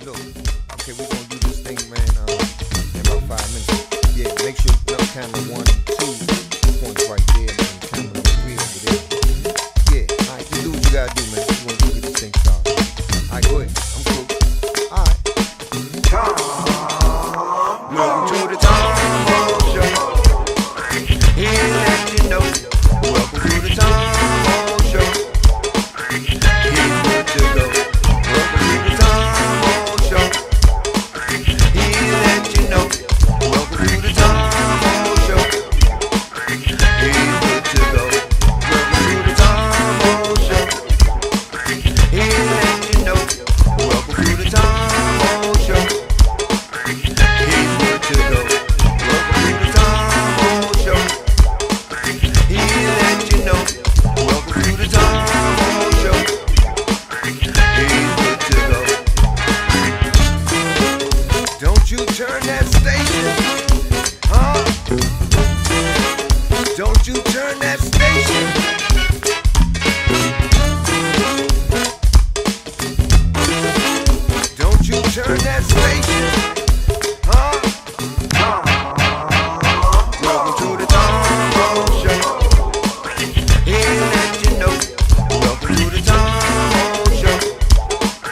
Look, okay, we're gonna do this thing, man, in about 5 minutes. Yeah, make sure you have camera 1 and 2 points right there, man. Camera number 3 over there. Yeah, alright, you do what you gotta do, man. You wanna get this thing started. Alright, go ahead. I'm cool. Alright. Welcome to the Tom-Moe Show. Here to let you know. Welcome to the Tom-Moe Show. Here's what to go. Welcome to the Tom-Moe Show. Here to let you know. Welcome to the Tom-Moe Show. Here's what to go. Welcome to the Tom-Moe Show. Here to let you know. Welcome to the Tom-Moe Show. Here's what to go. Welcome to the Tom-Moe Show. Here to let you know. Welcome to the Tom-Moe Show. Here's what to go. Don't you turn that station, huh? Don't you turn that station. Don't you turn that station, huh? Welcome to the Tom-Moe Show. Here to let you know. Welcome to the Tom-Moe Show.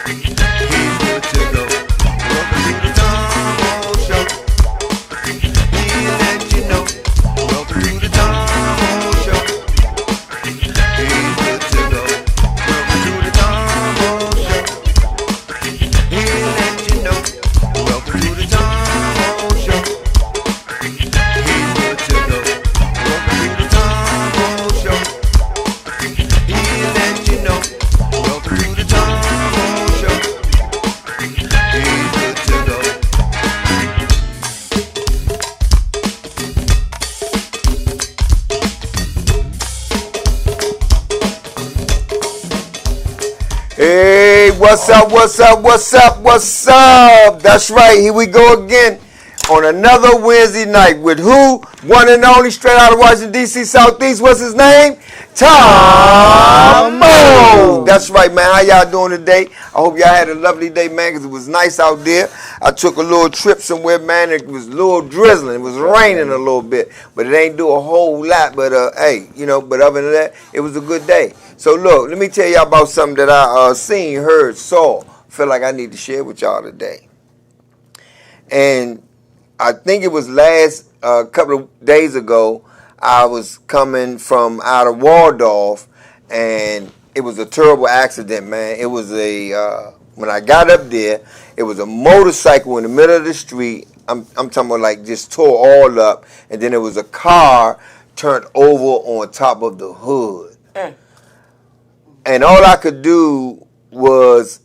Here's what to go. Welcome to the Tom-Moe Show. Here to let you know. Welcome to the Tom-Moe Show. Here's what to go. Welcome to the Tom-Moe Show. Here to let you know. Welcome to the Tom-Moe Show. Here's what to go. Welcome to the Tom-Moe Show. Here to let you know. Welcome to the Tom-Moe Show. Here's what to go. Hey, what's up, what's up, what's up, what's up? That's right, here we go again on another Wednesday night with who? One and only, straight out of Washington, D.C., Southeast. What's his name? Tom-Moe. That's right, man. How y'all doing today? I hope y'all had a lovely day, man, because it was nice out there. I took a little trip somewhere, man. It was a little drizzling. It was raining a little bit, but it ain't do a whole lot. But, hey, you know, but other than that, it was a good day. So, look, let me tell y'all about something that I seen, heard, saw, feel like I need to share with y'all today. And I think it was last couple of days ago, I was coming from out of Waldorf, and it was a terrible accident, man. It was when I got up there, it was a motorcycle in the middle of the street. I'm talking about like just tore all up, and then there was a car turned over on top of the hood. And all I could do was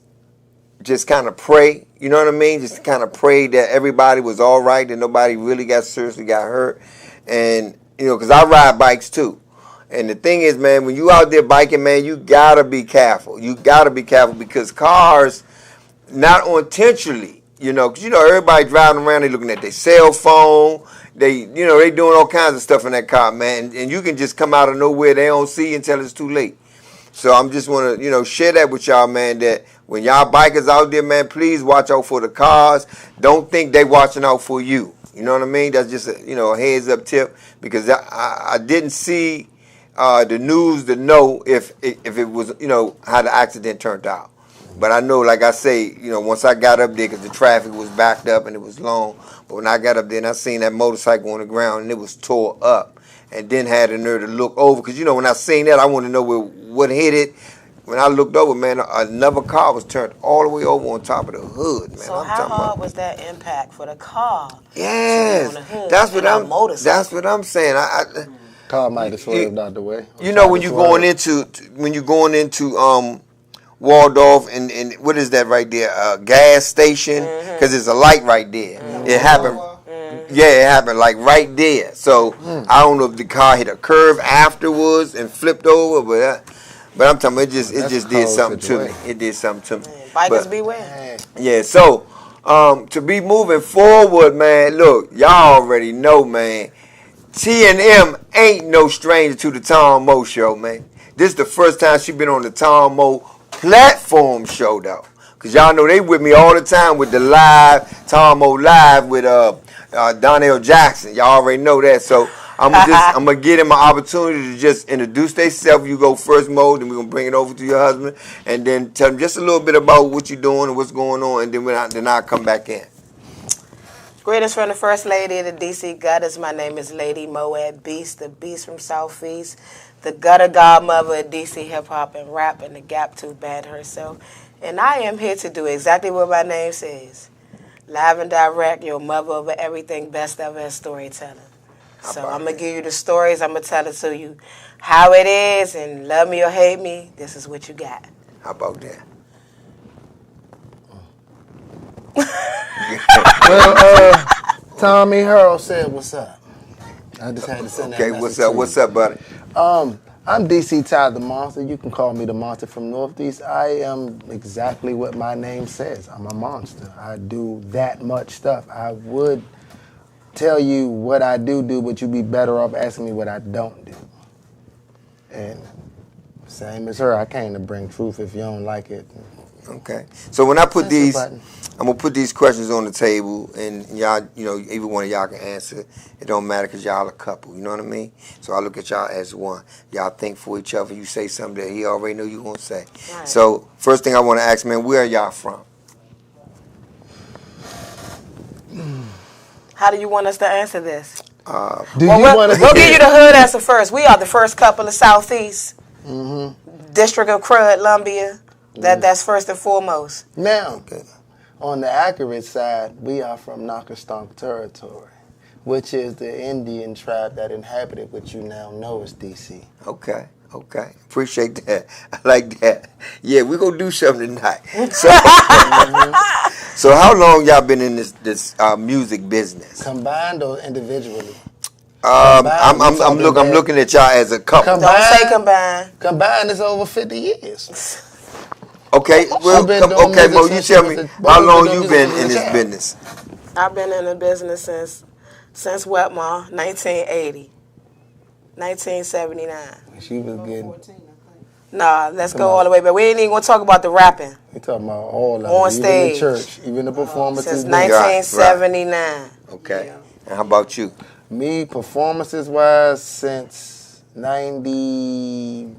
just kind of pray, you know what I mean? Just kind of pray that everybody was all right, that nobody really seriously got hurt. And, you know, because I ride bikes too. And the thing is, man, when you out there biking, man, you got to be careful. You got to be careful because cars, not intentionally, you know, because, you know, everybody driving around, they looking at their cell phone. They doing all kinds of stuff in that car, man. And you can just come out of nowhere. They don't see you until it's too late. So I'm just want to, you know, share that with y'all, man, that when y'all bikers out there, man, please watch out for the cars. Don't think they watching out for you. You know what I mean? That's just, a heads up tip because I didn't see the news to know if it was, you know, how the accident turned out. But I know, like I say, you know, once I got up there because the traffic was backed up and it was long. But when I got up there and I seen that motorcycle on the ground and it was tore up. And then had the nerve to look over. Because, you know, when I seen that, I wanted to know what hit it. When I looked over, man, another car was turned all the way over on top of the hood, man. So how hard was that impact for the car? Yes. That's what I'm saying. Car might have swerved out the way. You know, when you're going into Waldorf and what is that right there? Gas station? Because there's a light right there. It happened. Yeah, it happened like right there. So I don't know if the car hit a curve afterwards and flipped over, but I'm telling you, it just did something to me. It did something to me. Bikers beware. Yeah. So to be moving forward, man. Look, y'all already know, man. T&M ain't no stranger to the Tom-Moe Show, man. This is the first time she been on the Tom-Moe platform show, though. because y'all know they with me all the time with the live, Tom-Moe Live with Donnell Jackson. Y'all already know that. So I'm gonna give them an opportunity to just introduce themselves. You go first, Mo, then we're gonna bring it over to your husband, and then tell them just a little bit about what you're doing and what's going on, and then I'll come back in. Greetings from the First Lady of the DC Gutters. My name is Lady Moab Beast, the Beast from Southeast, the gutter godmother of DC hip hop and rap, and the Gap Tooth band herself. And I am here to do exactly what my name says. Live and direct, your mother over everything, best ever as storytelling. So I'm going to give you the stories. I'm going to tell it to you how it is, and love me or hate me, this is what you got. How about that? Well, Tommy Harold said, "What's up?" I just had to send that. Okay, what's up? What's up, buddy? I'm DC Ty the Monster. You can call me the Monster from Northeast. I am exactly what my name says. I'm a monster. I do that much stuff. I would tell you what I do, but you'd be better off asking me what I don't do. And same as her, I came to bring truth. If you don't like it. Okay. So when I put Press the these, button. I'm gonna put these questions on the table, and y'all, either one of y'all can answer. It don't matter because y'all a couple. You know what I mean? So I look at y'all as one. Y'all think for each other. You say something that he already know you gonna say. Right. So first thing I want to ask, man, where are y'all from? How do you want us to answer this? Do Well, you want to? we'll give you the hood answer first. We are the first couple of Southeast, District of Columbia. That's first and foremost. Now, Okay. on the accurate side, we are from Knockastonk territory, which is the Indian tribe that inhabited what you now know as DC. Okay. Appreciate that. I like that. Yeah, we're gonna do something tonight. So, so how long y'all been in this music business? Combined or individually? I'm looking at y'all as a couple. Don't say combine. Combined is over 50 years. Okay, well, I've been doing okay, music Mo, you since tell she me was a- how Mo, long been you doing been music in since this a business? I've been in the business since what, Ma? 1980. 1979. She was getting. Nah, let's go all the way back. We ain't even gonna talk about the rapping. We talking about all of On it, even stage. the church, even the performances. Since there. 1979. Okay, and how about you? Me, performances wise, since 93.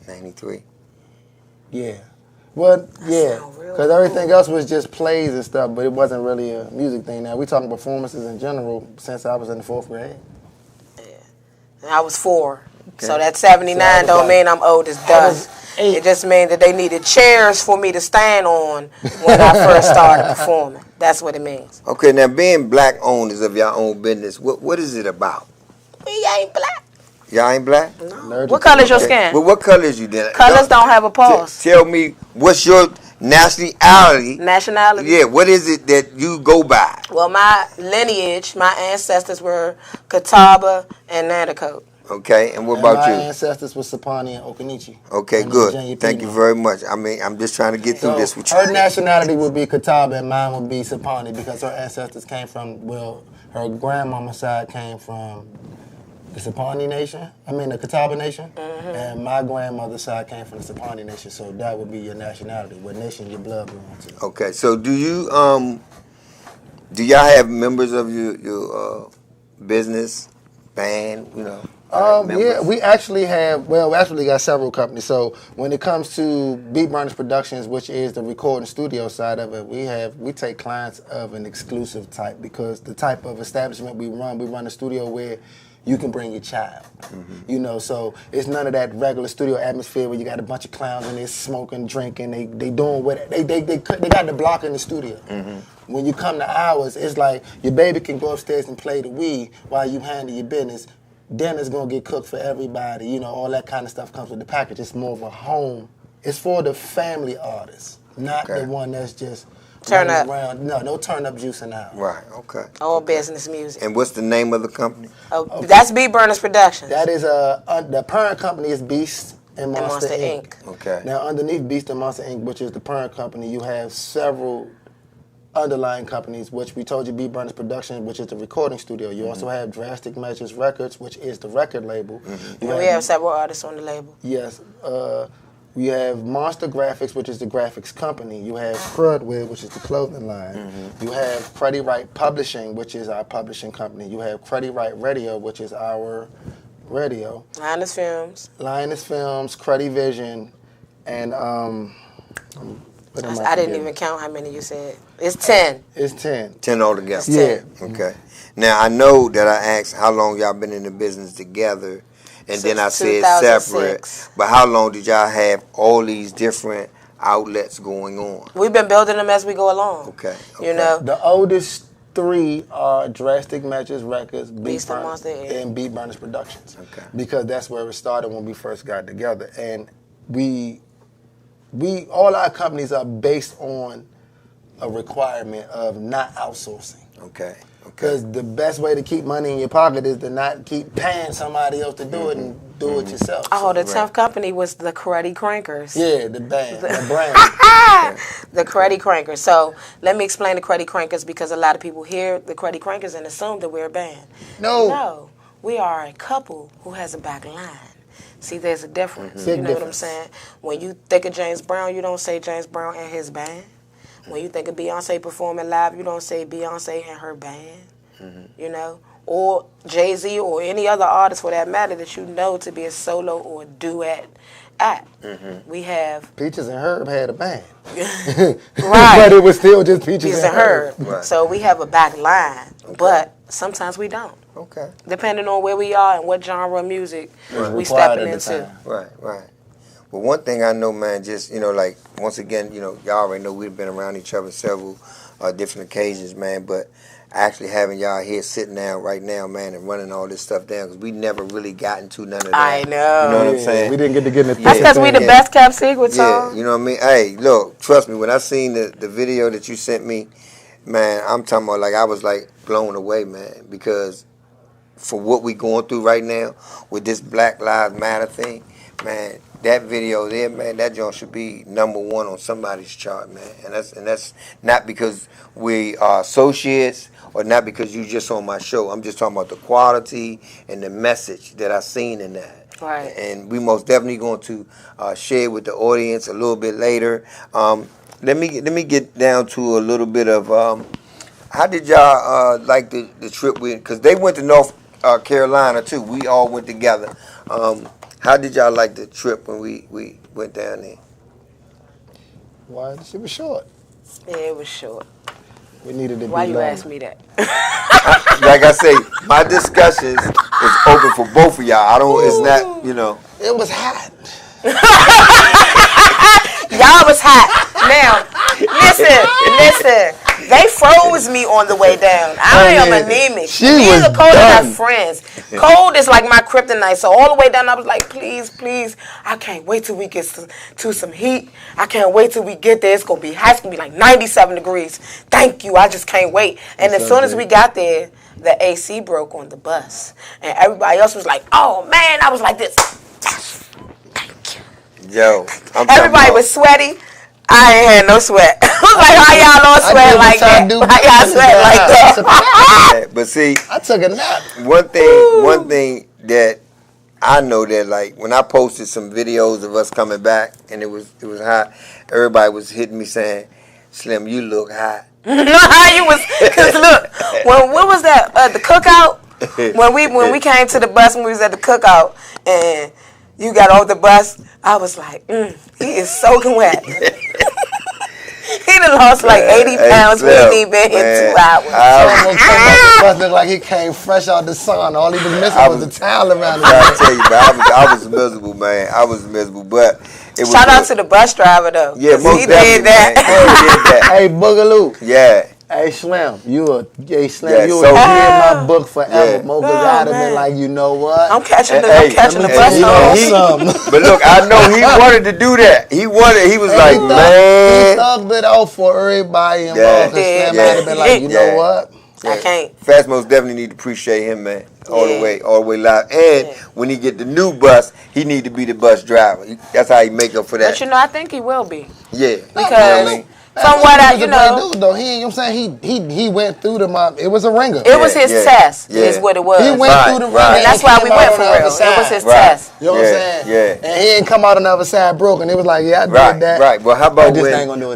93. Yeah. Well, yeah, sound real because everything else was just plays and stuff, but it wasn't really a music thing. Now we talking performances in general since I was in the 4th grade. And I was 4. Okay. So that 79 So I was don't like- mean I'm old as I was dust. 8. It just means that they needed chairs for me to stand on when I first started performing. That's what it means. Okay, now being black owners of your own business, what is it about? We ain't black. Y'all ain't black? Allergic What to color's your Okay. skin? Well, what color is you then? Colors don't have a pulse. Tell me what's your nationality? Nationality? Yeah, what is it that you go by? Well, my lineage, my ancestors were Catawba and Nanticoke. Okay, and what And about my you? ancestors was Sapani and Okinichi. Okay, and good. Virginia Thank you Piedmont. very much. I mean, I'm just trying to get through So this with you. her nationality would be Catawba and mine would be Sapani because her ancestors came from, well, her grandmama's side came from the Sapani Nation, the Catawba Nation, and my grandmother's side came from the Sapani Nation, so that would be your nationality, what nation your blood belongs to. Okay, so do y'all have members of your business band? Yeah, members? we actually got several companies. So when it comes to Beat Burners Productions, which is the recording studio side of it, we take clients of an exclusive type because the type of establishment we run a studio where you can bring your child. So it's none of that regular studio atmosphere where you got a bunch of clowns and they're smoking, drinking, they doing what they got the block in the studio. When you come to ours, it's like your baby can go upstairs and play the Wii while you handle your business. Dinner's gonna get cooked for everybody, all that kind of stuff comes with the package. It's more of a home. It's for the family artists, not the one that's just Turn up. around. No turn up juicing out. Right, okay. All business music. And what's the name of the company? Oh, that's Beat Burners Productions. That is the parent company is Beast and Monster, Monster Inc. Okay. Now underneath Beast and Monster Inc., which is the parent company, you have several underlying companies, which we told you, Beat Burners Production, which is the recording studio. You also have Drastic Measures Records, which is the record label. And we have several artists on the label. Yes. We have Monster Graphics, which is the graphics company. You have Crudwell, which is the clothing line. You have Cruddy Wright Publishing, which is our publishing company. You have Cruddy Wright Radio, which is our radio. Linus Films. Linus Films, Cruddy Vision, and I didn't even count how many you said. It's 10. It's 10. 10 altogether. It's Yeah. 10. Okay. Now, I know that I asked how long y'all been in the business together, and then I said 2006. separate. But how long did y'all have all these different outlets going on? We've been building them as we go along. Okay. You know? The oldest 3 are Drastic Matches Records, Beast and Monster, and Beat Burners Productions. Okay. Because that's where it started when we first got together. And we all our companies are based on a requirement of not outsourcing. Okay. Because the best way to keep money in your pocket is to not keep paying somebody else to do it and do it yourself. Oh, the Right. 10th company was the Cruddy Crankers. Yeah, the brand. The Cruddy Crankers. So let me explain the Cruddy Crankers because a lot of people hear the Cruddy Crankers and assume that we're a band. No, we are a couple who has a back line. See, there's a difference. Big You know what I'm difference. saying? When you think of James Brown, you don't say James Brown and his band. When you think of Beyonce performing live, you don't say Beyonce and her band. You know? Or Jay-Z or any other artist for that matter that you know to be a solo or a duet act. We have Peaches and Herb had a band. right. But it was still just Peaches Peaches and and Herb. Right. So we have a back line, but sometimes we don't. Okay. Depending on where we are and what genre of music we Required stepping at the into. time. Right. Well, one thing I know, man, just, like, once again, y'all already know we've been around each other several different occasions, man, but actually having y'all here sitting down right now, man, and running all this stuff down, because we never really got into none of that. I know. You know what I'm saying? We didn't get to get in the That's because we the best kept secret, Yeah, Tom. you know what I mean? Hey, look, trust me, when I seen the video that you sent me, man, I'm talking about, like, I was, like, blown away, man, because for what we going through right now with this Black Lives Matter thing, man, that video there, man, that joint should be #1 on somebody's chart, man. And that's not because we are associates or not because you just on my show. I'm just talking about the quality and the message that I seen in that. Right. And we most definitely going to share with the audience a little bit later. Let me get down to a little bit of how did y'all like the trip with? Because they went to North Carolina too. We all went together. How did y'all like the trip when we went down there? Why? She was short. Yeah, it was short. We needed to Why be you longer. ask me that? Like I say, my discussions is open for both of y'all. I don't. It's not. It was hot. Y'all was hot. Now, listen. They froze me on the way down. I am anemic. She Me was and Cole are done. friends. Cold is like my kryptonite. So all the way down, I was like, please. I can't wait till we get to some heat. I can't wait till we get there. It's going to be hot. It's going to be like 97 degrees. Thank you. I just can't wait. And as soon as we got there, the AC broke on the bus. And everybody else was like, oh, man. I was like this. Yes. Thank you. Yo, Everybody was sweaty. I ain't had no sweat. I was like, how y'all all sweat like that? How y'all sweat like that? But see, I took a nap. one thing that I know that, like, when I posted some videos of us coming back and it was hot, everybody was hitting me saying, "Slim, you look hot." You was, cause look, when was that? The cookout. When we came to the bus, when we was at the cookout, and you got off the bus, I was like, he is soaking wet. He done lost like 80 pounds. We ain't even been here 2 hours. The bus looked like he came fresh out the sun. All he was missing was the towel around his I neck. tell you, man, I was miserable, man. I was miserable, but it was Shout out to the bus driver though. Yeah, 'cause most he definitely, did that. man. He did that. Hey, Boogaloo. Yeah. Hey, Slim. You Yeah, will be so- in my book forever, Yeah. Mo, because I'd have been man. like, you know what? I'm catching the Hey, bus you know, home. But look, I know he wanted to do that. He was like, He man. thugged it out for everybody involved. Yeah. Because Slim Yeah. might have been like, you Yeah. know what? I can't. Fastmo's definitely need to appreciate him, man. All the Yeah. way live. And when he get the new bus, he need to be the bus driver. That's how he make up for that. But you know, I think he will be. Yeah. Because You know From what I, He was a great dude, though. You know what I'm saying? He went through the mob. It was a ringer. It was his test, is what it was. He went through the ringer. And that's why we went for real. It was his test. You know what I'm saying? Yeah. And he ain't come out on the other side broken. It was like, yeah, I did that. Right. Well, how about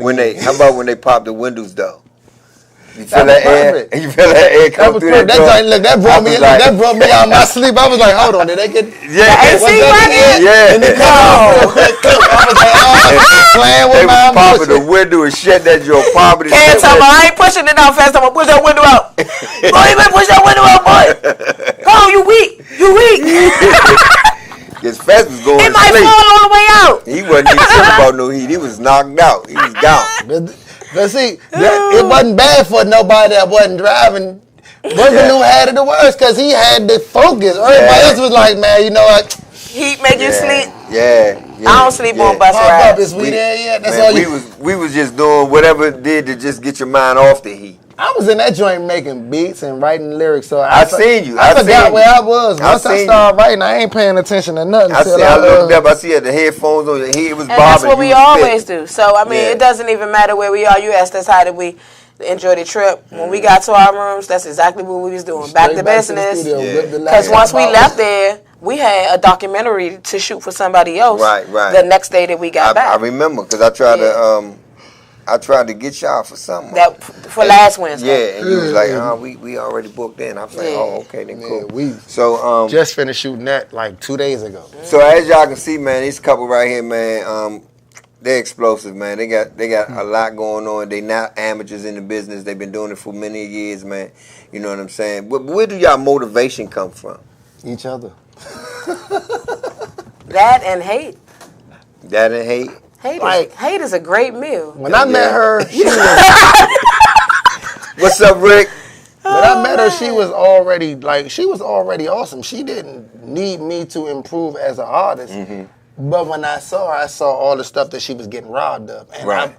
when they popped the windows though? You feel that air? You feel that air come through that door? That brought me out of my sleep. I was like, hold on, did they get the AC running? Yeah. And they come out real quick. I was like, playing with my emotions. Popping the window and shut that your popping. Can't tell me I ain't pushing it out fast. I'm gonna push that window out. Boy, you better push that window out, boy. Go, you weak. His fast was going to sleep. It might fall all the way out. He wasn't even tripping about no heat. He was knocked out. He was gone. But see, it wasn't bad for nobody that wasn't driving. Boogaloo had it the worst because he had the focus. Everybody else was like, man, you know what? Heat make you sleep. Yeah. I don't sleep on bus rides. Is we there yet? That's man, all we was just doing whatever it did to just get your mind off the heat. I was in that joint making beats and writing lyrics, so I seen you. I forgot where I was. Once I started writing, I ain't paying attention to nothing. I looked up. I see the headphones on your head. It was bobbing. And that's what we always do. So I mean, it doesn't even matter where we are. You asked us how did we enjoy the trip. When we got to our rooms, that's exactly what we was doing. Back to business. Because once we left there, we had a documentary to shoot for somebody else. Right. The next day that we got back. I remember because I tried to get y'all for something. For last Wednesday. Yeah, and you was like, we already booked in. I was like, okay, then cool. We so just finished shooting that like 2 days ago. So as y'all can see, man, these couple right here, man, they're explosive, man. They got a lot going on. They not amateurs in the business. They've been doing it for many years, man. You know what I'm saying? But where do y'all motivation come from? Each other. That and hate. That and hate. Hate is a great meal. When I met her, she was. What's up, Rick? When I met her, she was already awesome. She didn't need me to improve as an artist. Mm-hmm. But when I saw her, I saw all the stuff that she was getting robbed of. And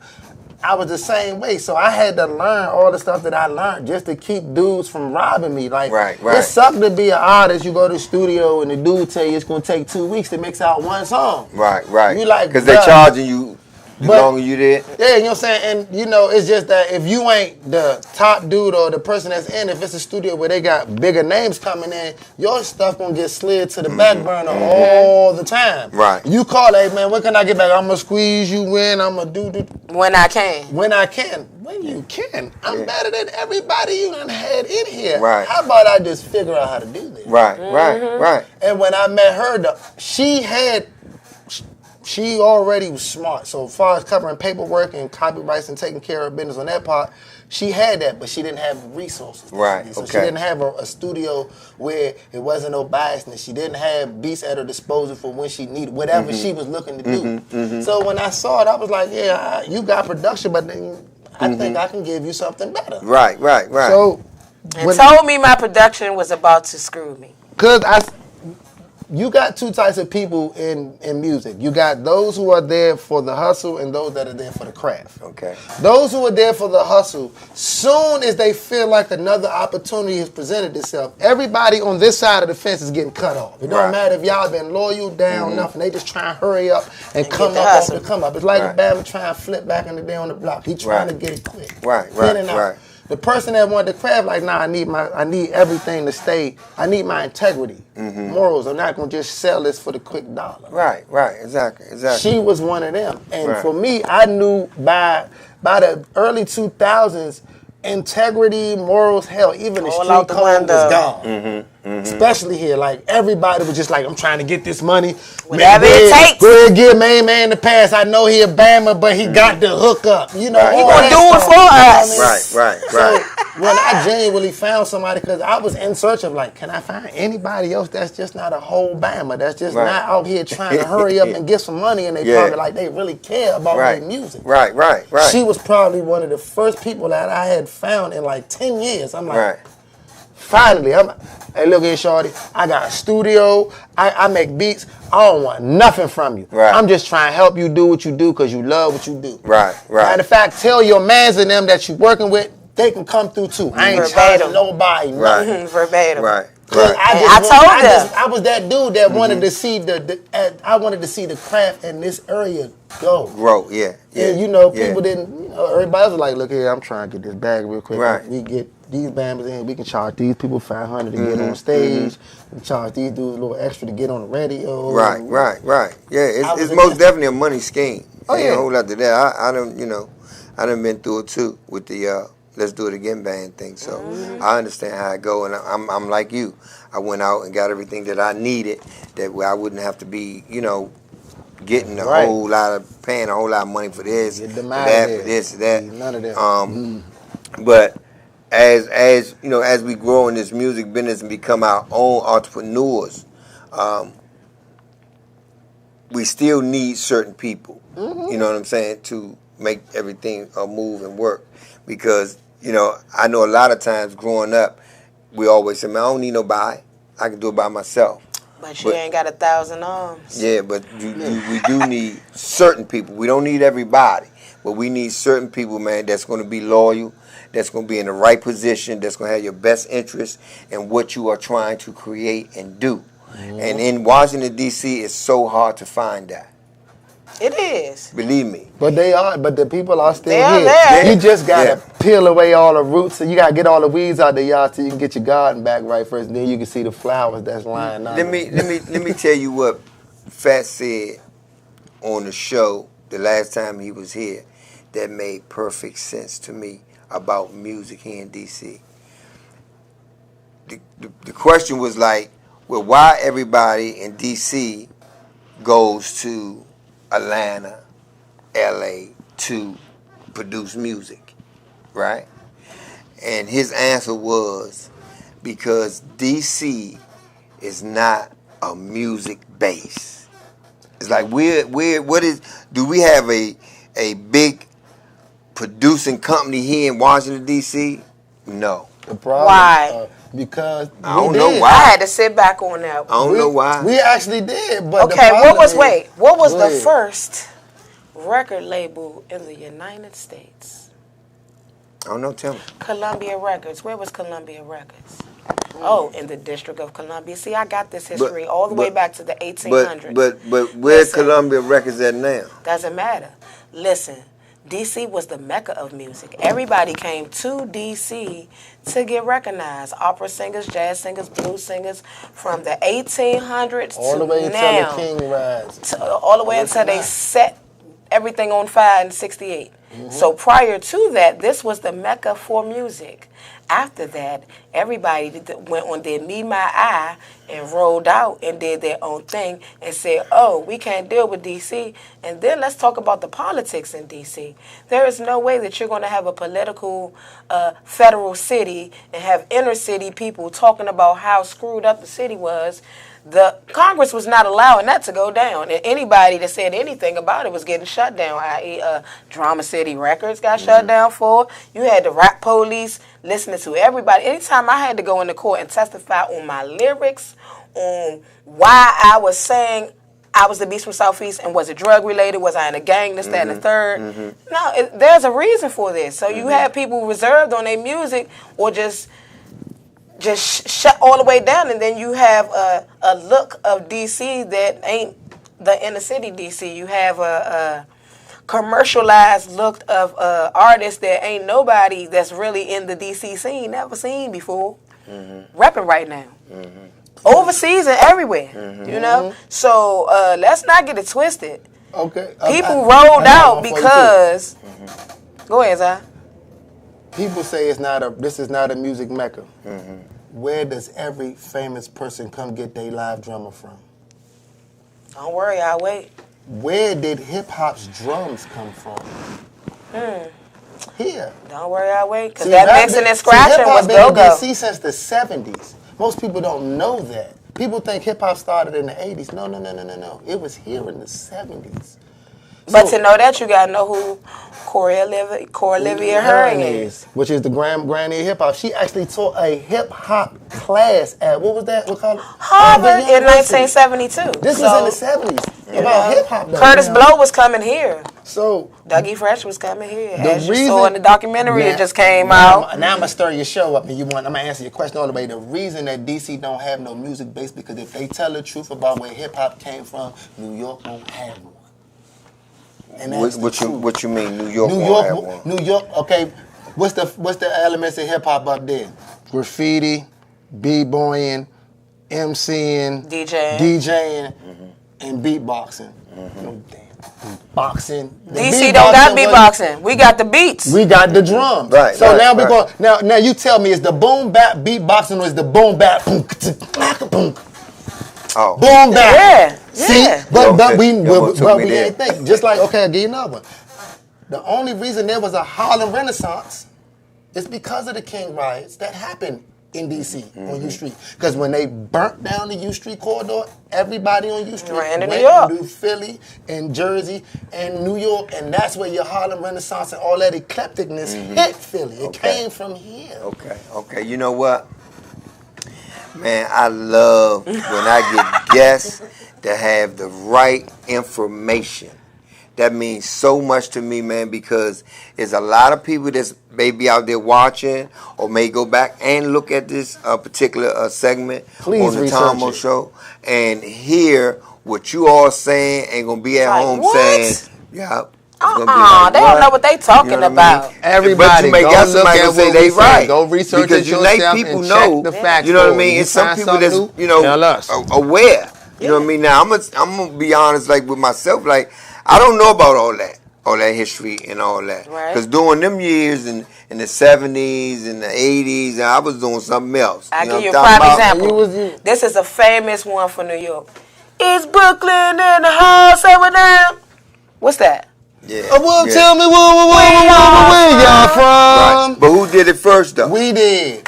I was the same way. So I had to learn all the stuff that I learned just to keep dudes from robbing me. Like, it sucked to be an artist. You go to the studio and the dude tell you it's going to take 2 weeks to mix out one song. Right. You like, because they're charging you the longer you did. Yeah, you know what I'm saying? And, you know, it's just that if you ain't the top dude or the person that's in, if it's a studio where they got bigger names coming in, your stuff going to get slid to the back burner all the time. Right. You call, hey, man, when can I get back? I'm going to squeeze you in. I'm going to do. When I can. When you can. I'm better than everybody you done had in here. Right. How about I just figure out how to do this? Right. And when I met her, she already was smart. So as far as covering paperwork and copyrights and taking care of business on that part, she had that, but she didn't have resources. Right. So she didn't have a studio where it wasn't no biasness. She didn't have beats at her disposal for when she needed whatever she was looking to do. So when I saw it, I was like, yeah, you got production, but then I think I can give you something better. Right. So told me my production was about to screw me. You got two types of people in music. You got those who are there for the hustle and those that are there for the craft. Okay. Those who are there for the hustle, soon as they feel like another opportunity has presented itself, everybody on this side of the fence is getting cut off. It don't matter if y'all been loyal down enough and they just trying to hurry up and come up off the come up. It's like a Bama trying to flip back in the day on the block. He trying to get it quick. Right. The person that wanted the craft, like, nah, I need everything to stay. I need my integrity, morals. I'm not gonna just sell this for the quick dollar. Right, exactly. She was one of them, and for me, I knew by the early 2000s, integrity, morals, hell, even the street code was gone. Especially here, like everybody was just like, I'm trying to get this money. Whatever it takes. Go ahead, give main man the pass. I know he a Bama, but he got the hook up. You know, he gonna do it for us. Right. So when I genuinely found somebody, because I was in search of like, can I find anybody else that's just not a whole Bama, that's just not out here trying to hurry up and get some money, and they probably like they really care about their music. Right. She was probably one of the first people that I had found in like 10 years. I'm like, finally, hey, look here, shorty. I got a studio. I make beats. I don't want nothing from you. I'm just trying to help you do what you do because you love what you do. Matter of fact, tell your mans and them that you're working with, they can come through too. I ain't charging nobody nothing. Verbatim. Right. I was that dude that wanted to see I wanted to see the craft in this area grow. Yeah. And people didn't. Everybody was like, "Look here, I'm trying to get this bag real quick. Right. We get these bandits in. We can charge these people $500 to get on stage. We charge these dudes a little extra to get on the radio. Right. Yeah, it's most definitely a money scheme. Oh yeah. A whole lot to that. I done been through it too with the Let's Do It Again band thing. So I understand how it go, and I'm like you. I went out and got everything that I needed. That way I wouldn't have to be, getting a whole lot of paying a whole lot of money for this, for that. None of that. But as we grow in this music business and become our own entrepreneurs, we still need certain people. You know what I'm saying, to make everything move and work. Because I know a lot of times growing up, we always say, "Man, I don't need nobody. I can do it by myself." But you ain't got 1,000 arms. Yeah, but we do need certain people. We don't need everybody, but we need certain people, man, that's going to be loyal, that's going to be in the right position, that's going to have your best interest in what you are trying to create and do. And in Washington, D.C., it's so hard to find that. It is. Believe me. But the people are still They are here. there. You just gotta peel away all the roots, and you gotta get all the weeds out the yard so you can get your garden back right first. And then you can see the flowers that's lying on. Let me tell you what Fat said on the show the last time he was here that made perfect sense to me about music here in D.C. The question was like, well, why everybody in D.C. goes to Atlanta, L.A. to produce music, right? And his answer was because D.C. is not a music base. It's like do we have a big producing company here in Washington, D.C.? No. The problem, why? Because I don't know why. I had to sit back on that. I don't know why. We actually did, but okay, what was Go the ahead. first record label in the United States? I don't know, tell me. Columbia Records. Where was Columbia Records? Oh, in the District of Columbia. See, I got this history all the way back to the 1800s. But where's Columbia Records at now? Doesn't matter. Listen, D.C. was the mecca of music. Everybody came to D.C. to get recognized. Opera singers, jazz singers, blues singers, from the 1800s all to the way now. until the king rides. All the way until they set everything on fire in 68. So prior to that, this was the mecca for music. After that, everybody went on their Me, My, I and rolled out and did their own thing and said, oh, we can't deal with D.C. And then let's talk about the politics in D.C. There is no way that you're going to have a political federal city and have inner city people talking about how screwed up the city was. The Congress was not allowing that to go down, and anybody that said anything about it was getting shut down. I.e., Drama City Records got shut down for. You had the rap police listening to everybody. Anytime I had to go into court and testify on my lyrics, on why I was saying I was the Beast from Southeast, and was it drug related? Was I in a gang? This, that, and the third. No, there's a reason for this. So you have people reserved on their music, or just shut all the way down, and then you have a look of D.C. that ain't the inner city D.C. You have a commercialized look of artists that ain't nobody that's really in the D.C. scene never seen before, repping right now. Overseas and everywhere, you know? So let's not get it twisted. Okay. People rolled out because... Go ahead, Zai. People say this is not a music mecca. Where does every famous person come get their live drummer from? Don't worry, I'll wait. Where did hip hop's drums come from? Here. Don't worry, I'll wait. Because that mixing and scratching was go-go. go-go. See, since the 70s. Most people don't know that. People think hip hop started in the 80s. No. It was here in the 70s. But to know that, you got to know who Olivia Herring is. Which is the granny of hip hop. She actually taught a hip hop class at, what was that? What called it? Harvard in 1972. This was in the 70s. About hip hop. Curtis Blow was coming here. So Dougie Fresh was coming here. The As you reason- saw in the documentary, Now- it just came now out. I'm gonna start your show up, and I'm gonna answer your question all the way. The reason that DC don't have no music base because if they tell the truth about where hip hop came from, New York won't have one. And that's What you mean? New York New won't have York, one. New York. Okay, what's the elements of hip hop up there? Graffiti, b-boying, MCing, DJing, and beatboxing. No damn boxing. The DC don't got beatboxing. We got the beats. We got the drums. Right. So right, now we right. go. Now you tell me, is the boom bap beatboxing or is the boom bap boom boom Oh. boom bap? Yeah. See, Yeah. but Okay. we Yeah, what took me we there? ain't think. Just like okay, I'll give you another one. The only reason there was a Harlem Renaissance is because of the King riots that happened in D.C. on U Street. Because when they burnt down the U Street corridor, everybody on U Street Ran to went New York. to Philly and Jersey and New York, and that's where your Harlem Renaissance and all that eclecticness hit Philly. It came from here. Okay. You know what? Man, I love when I get guests that have the right information. That means so much to me, man, because there's a lot of people that's maybe out there watching or may go back and look at this particular segment Please on the research Tom-Moe it. Show and hear what you all saying and gonna be at Like, home what? saying, yeah. They don't know what they talking about. Everybody, but you may go got look somebody at who say what they we say. right. Go research because it you yourself make people and know. check the facts You know what for I mean? you. It's some Find people that's something new, you know tell us. aware. You know what I mean? Now I'm gonna be honest, like with myself, like I don't know about all that history and all that. Right. Because during them years in the 70s and the 80s, I was doing something else. I'll know give you a what I'm prime talking about? example. This is a famous one for New York. Is Brooklyn in the house over there? What's that? Yeah. Well, yeah. tell me where y'all from. Right. But who did it first though? We did.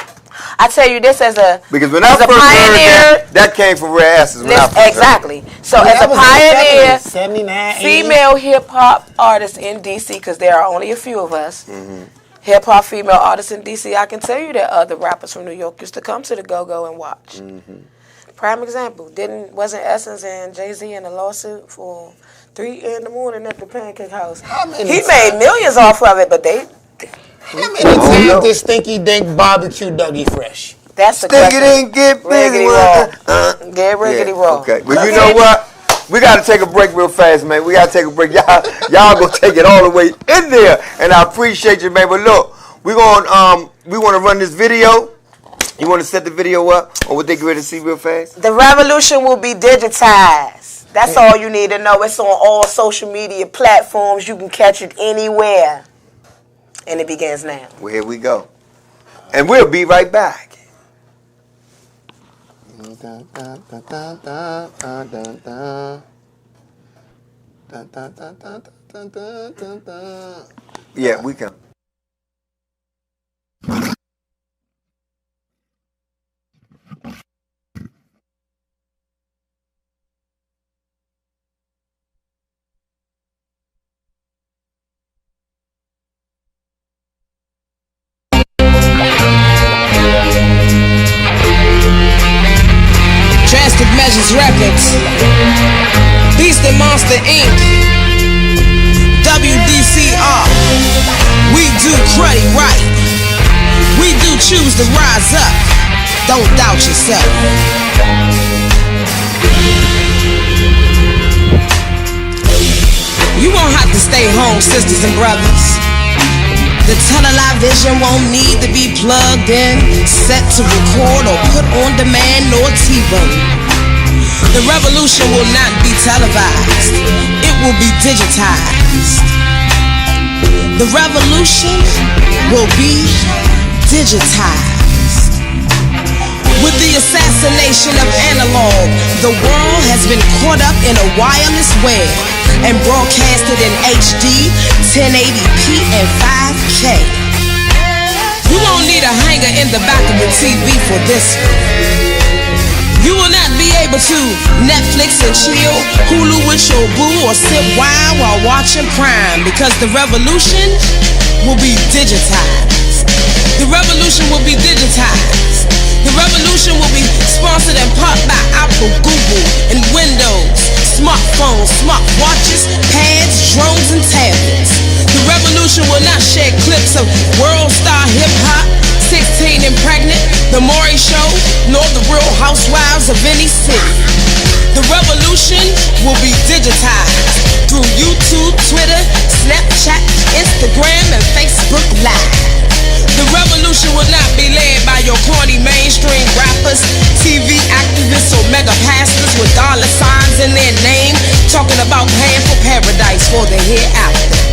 I tell you this as a Because when as I a first pioneer. heard that came from Rare Asses. When I first heard it. Exactly. So Yeah, as that a was in the pioneer, 70s, 79, 80. female hip hop artist in DC, because there are only a few of us. Hip hop female artists in DC. I can tell you that other rappers from New York used to come to the Go-Go and watch. Prime example. Wasn't Essence and Jay-Z in a lawsuit for 3 in the morning at the Pancake House? He made millions off of it, but they. How many times did Stinky Dink barbecue Dougie Fresh? That's the Stick question. it in, get busy. Riggedy raw. Get riggedy raw. Okay, but you know what? We got to take a break real fast, man. We got to take a break. Y'all go take it all the way in there, and I appreciate you, man. But look, we want to run this video. You want to set the video up on what they get ready to see real fast? The revolution will be digitized. That's all you need to know. It's on all social media platforms. You can catch it anywhere. And it begins now. Well, here we go. And we'll be right back. Yeah, we can. Drastic Measures Records, Beast and Monster Inc., WDCR. We do cruddy right. We do choose to rise up. Don't doubt yourself. You won't have to stay home, sisters and brothers. The television won't need to be plugged in, set to record or put on demand nor TiVo. The revolution will not be televised, it will be digitized. The revolution will be digitized. With the assassination of analog, the world has been caught up in a wireless web and broadcasted in HD, 1080p, and 5K. You won't need a hanger in the back of the TV for this one. You will not be able to Netflix and chill, Hulu with your boo, or sip wine while watching Prime, because the revolution will be digitized. The revolution will be digitized. The revolution will be sponsored in part by Apple, Google, and Windows, smartphones, smartwatches, pads, drones, and tablets. revolution will not share clips of world star hip-hop, 16 and pregnant, the Maury Show, nor the Real Housewives of any city. The revolution will be digitized through YouTube, Twitter, Snapchat, Instagram, and Facebook Live. The revolution will not be led by your corny mainstream rappers, TV activists, or mega pastors with dollar signs in their name, talking about paying for paradise for the hereafter.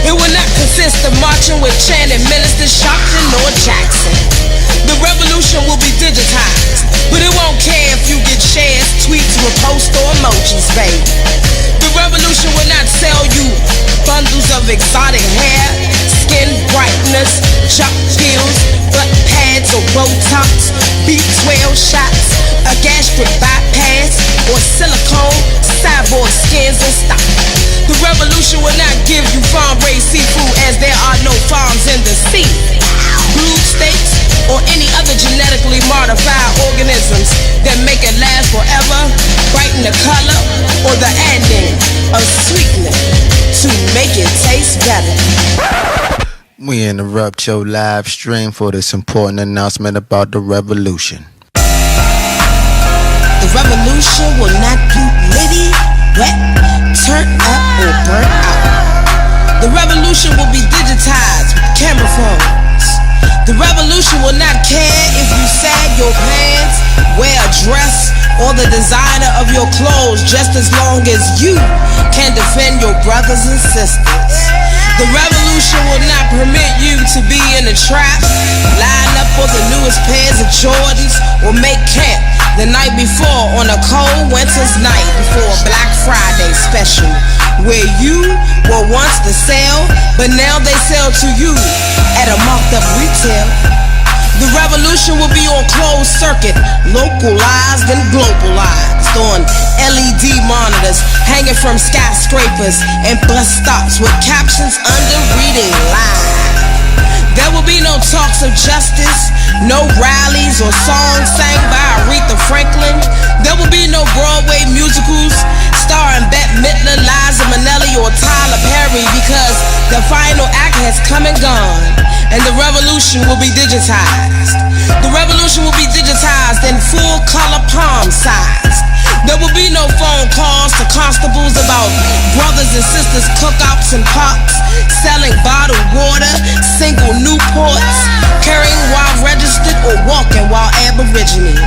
It will not consist of marching with chanting ministers, Sharpton or Jackson. The revolution will be digitized, but it won't care if you get shares, tweets, reposts, or emojis, baby. The revolution will not sell you bundles of exotic hair, skin brightness, chalk pills, butt pads or Botox, B12 shots, a gastric bypass, or silicone cyborg skins in stock. The revolution will not give you farm-raised seafood, as there are no farms in the sea. Blue steaks or any other genetically modified organisms that make it last forever, brighten the color, or the adding of sweetener to make it taste better. We interrupt your live stream for this important announcement about the revolution. The revolution will not be litty, wet, turned up, or burnt out. The revolution will be digitized with camera phones. The revolution will not care if you sag your pants, wear a dress, or the designer of your clothes, just as long as you can defend your brothers and sisters. The revolution will not permit you to be in a trap, line up for the newest pairs of Jordans, or make camp the night before on a cold winter's night before a Black Friday special, where you were once the sale, but now they sell to you at a marked up retail. The revolution will be on closed circuit, localized and globalized, on LED monitors hanging from skyscrapers and bus stops with captions under reading live. There will be no talks of justice, no rallies or songs sang by Aretha Franklin. There will be no Broadway musicals starring Bette Midler, Liza Minnelli, or Tyler Perry, because the final act has come and gone, and the revolution will be digitized. The revolution will be digitized in full color palm size. There will be no phone calls to constables about brothers and sisters cookouts and parks, selling bottled water, single Newports, carrying while registered or walking while Aborigine.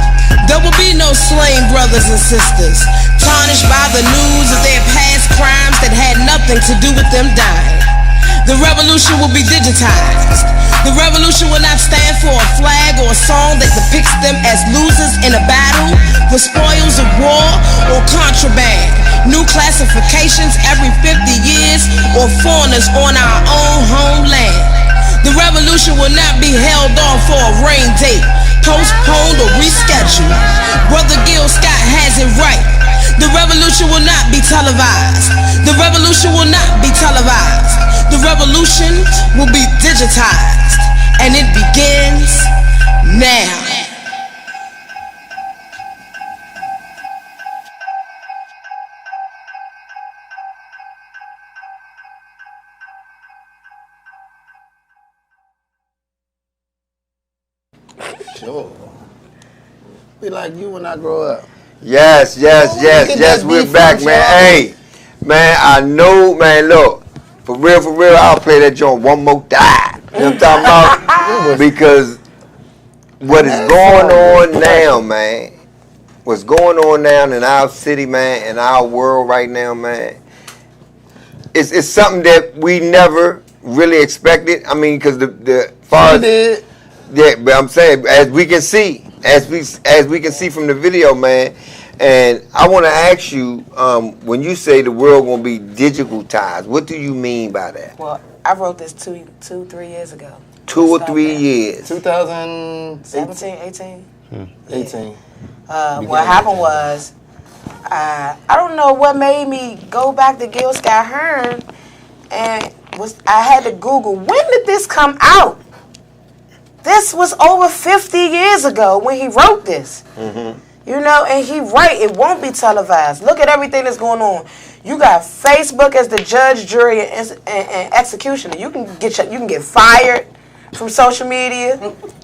There will be no slain brothers and sisters, tarnished by the news of their past crimes that had nothing to do with them dying. The revolution will be digitized. The revolution will not stand for a flag or a song that depicts them as losers in a battle, the spoils of war, or contraband, new classifications every 50 years, or foreigners on our own homeland. The revolution will not be held off for a rain date, postponed or rescheduled. Brother Gil Scott has it right. The revolution will not be televised. The revolution will not be televised. The revolution will be digitized, and it begins now. Sure. Be like you when I grow up. Yes, we're back, man. Hey, man, I know, man, look, for real, I'll play that joint one more time. You know what I'm talking about? Because what is going on now, man, what's going on now in our city, man, in our world right now, man, it's something that we never really expected. I mean, because the far as, yeah, but I'm saying, as we can see from the video, man. And I want to ask you, when you say the world gonna be digitalized, what do you mean by that? Well, I wrote this 3 years ago. 2 or 3 years. 2017, 18. 18. What happened was, I don't know what made me go back to Gil Scott Hearn, and I had to Google, when did this come out? This was over 50 years ago when he wrote this. Mm-hmm. You know, and he right, it won't be televised. Look at everything that's going on. You got Facebook as the judge, jury, and executioner. You can get fired from social media.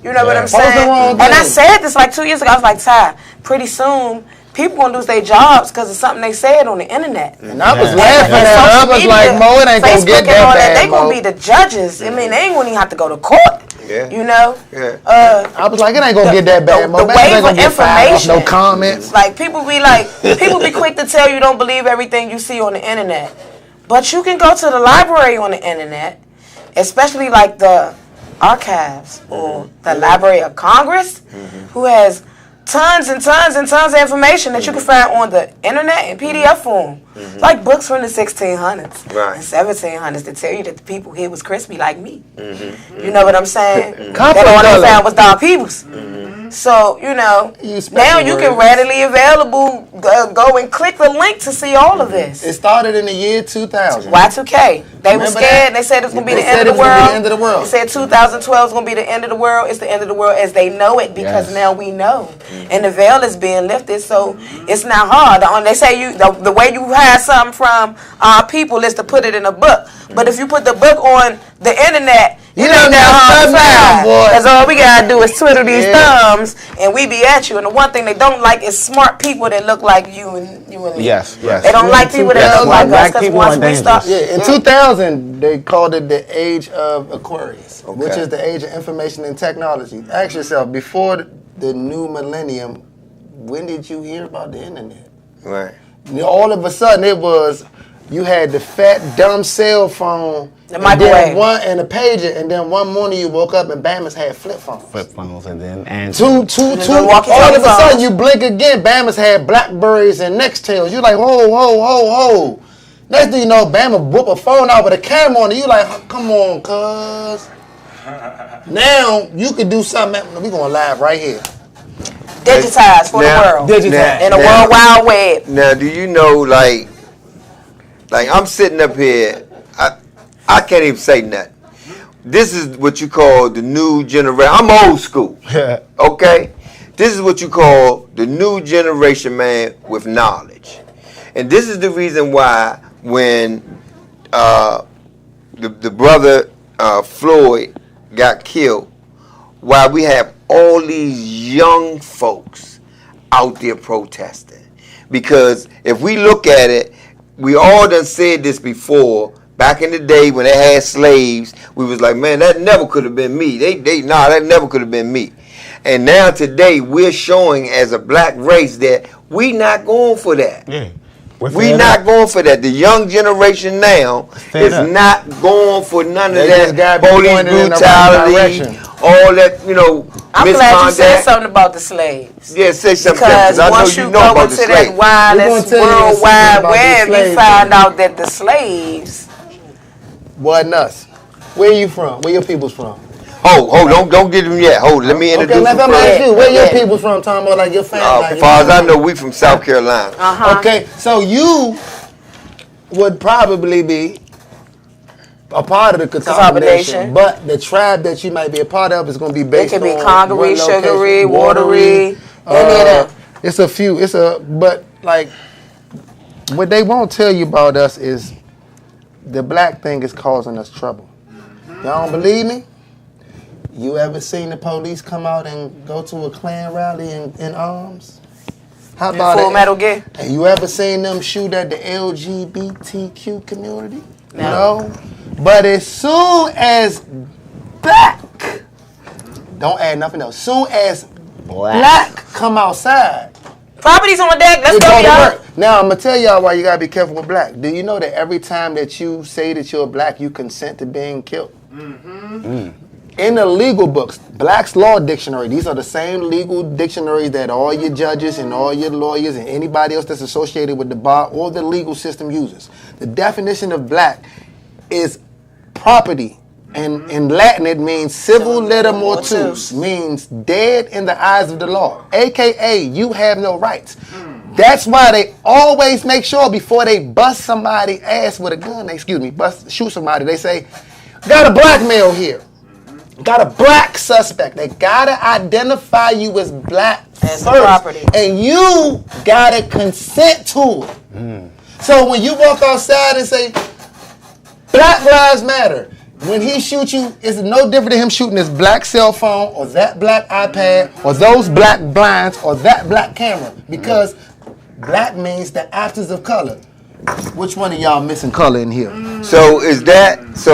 You know what I'm saying? And I said this like 2 years ago. I was like, Ty, pretty soon people gonna lose their jobs because of something they said on the internet. And I was laughing at her. I was like, Mo, it ain't Facebook gonna get that bad, they gonna be the judges. I mean, they ain't gonna even have to go to court. Yeah. You know? Yeah. I was like, it ain't gonna get that bad, Mo. The wave of information. No comments. Like, people be quick to tell you don't believe everything you see on the internet. But you can go to the library on the internet, especially like the archives or the Library of Congress, who has tons and tons and tons of information that you can find on the internet in PDF form. Like books from the 1600s and 1700s that tell you that the people here was crispy like me. You know what I'm saying? That all they found was Don Peebles. So, you know, now you can readily available go and click the link to see all of this. It started in the year 2000. Y2K. They were scared. They said it was going to be the end of the world. They said 2012 is going to be the end of the world. It's the end of the world as they know it because now we know. And the veil is being lifted, so it's not hard. They say the way you hide something from people is to put it in a book. But if you put the book on the internet, it ain't that hard to find. Because all we got to do is twiddle these thumbs and we be at you. And the one thing they don't like is smart people that look like you and me. Yes. They don't like people that look like us because once we start... In 2000, they called it the age of Aquarius, which is the age of information and technology. Ask yourself, before the new millennium, when did you hear about the internet? Right. All of a sudden, it was, you had the fat, dumb cell phone, the microwave, and a pager, and then one morning you woke up and Bama's had flip phones. And then two. All of a sudden you blink again, Bama's had Blackberries and Nextels. You like, ho. Next thing you know, Bama whip a phone out with a camera on it. You like, come on, cuz. Now you could do something. We gonna live right here. Digitized for the world. Digitized. In a world wide web. Now, do you know, like I'm sitting up here, I can't even say nothing. This is what you call the new generation. I'm old school. Okay? This is what you call the new generation, man, with knowledge. And this is the reason why when the brother Floyd got killed, why we have all these young folks out there protesting. Because if we look at it, we all done said this before. Back in the day when they had slaves, we was like, man, that never could have been me. That never could have been me. And now today we're showing as a black race that we not going for that. Yeah. We not going for that. The young generation now is not going for none of that police brutality, all that, I'm glad you said something about the slaves. Yeah, say something. Because once you go into that wireless World Wide Web, you find out that the slaves wasn't us. Where you from? Where your people's from? Don't get them yet. Let me introduce you. Let me ask you. Where your people's from, Tom-Moe? Like your family? As far as I know, we from South Carolina. Okay, so you would probably be a part of the consolidation, but the tribe that you might be a part of is going to be based on... It could be Congaree, Sugary, Watery, any of them. It's a few. But like, what they won't tell you about us is the black thing is causing us trouble. Y'all don't believe me? You ever seen the police come out and go to a Klan rally in arms? How about Full Metal Gear? And you ever seen them shoot at the LGBTQ community? No. But as soon as black, don't add nothing else. Soon as black come outside, property's on deck. Let's go, y'all. Now I'm gonna tell y'all why you gotta be careful with black. Do you know that every time that you say that you're black, you consent to being killed? In the legal books, Black's Law Dictionary, these are the same legal dictionaries that all your judges and all your lawyers and anybody else that's associated with the bar or the legal system uses. The definition of black is property. And in Latin, it means civil liter mortuus, means dead in the eyes of the law, a.k.a. you have no rights. That's why they always make sure before they bust somebody's ass with a gun, shoot somebody, they say, got a black male here. got a black suspect. They gotta identify you as black as first, property, and you gotta consent to it. So when you walk outside and say, Black Lives Matter, when he shoots you, it's no different than him shooting his black cell phone or that black iPad or those black blinds or that black camera, because black means the absence of color. Which one of y'all missing color in here? So that's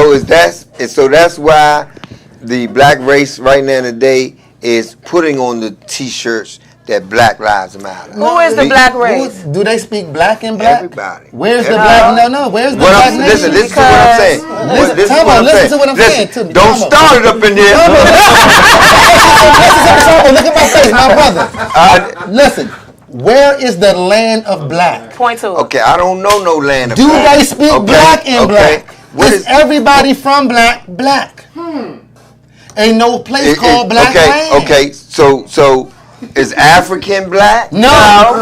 why the black race right now today is putting on the T-shirts that Black Lives Matter. Who is the black race? Do they speak black and black? Everybody. Where's the black? No. Where's the black nation? Listen to what I'm saying. Listen to what I'm saying. Don't start it up in there. Look at my face, my brother. Listen. Where is the land of black? Point to it. Okay, I don't know no land of Do black. they speak black and black? Is everybody from black? Ain't no place called black land. Okay, so is African black? No,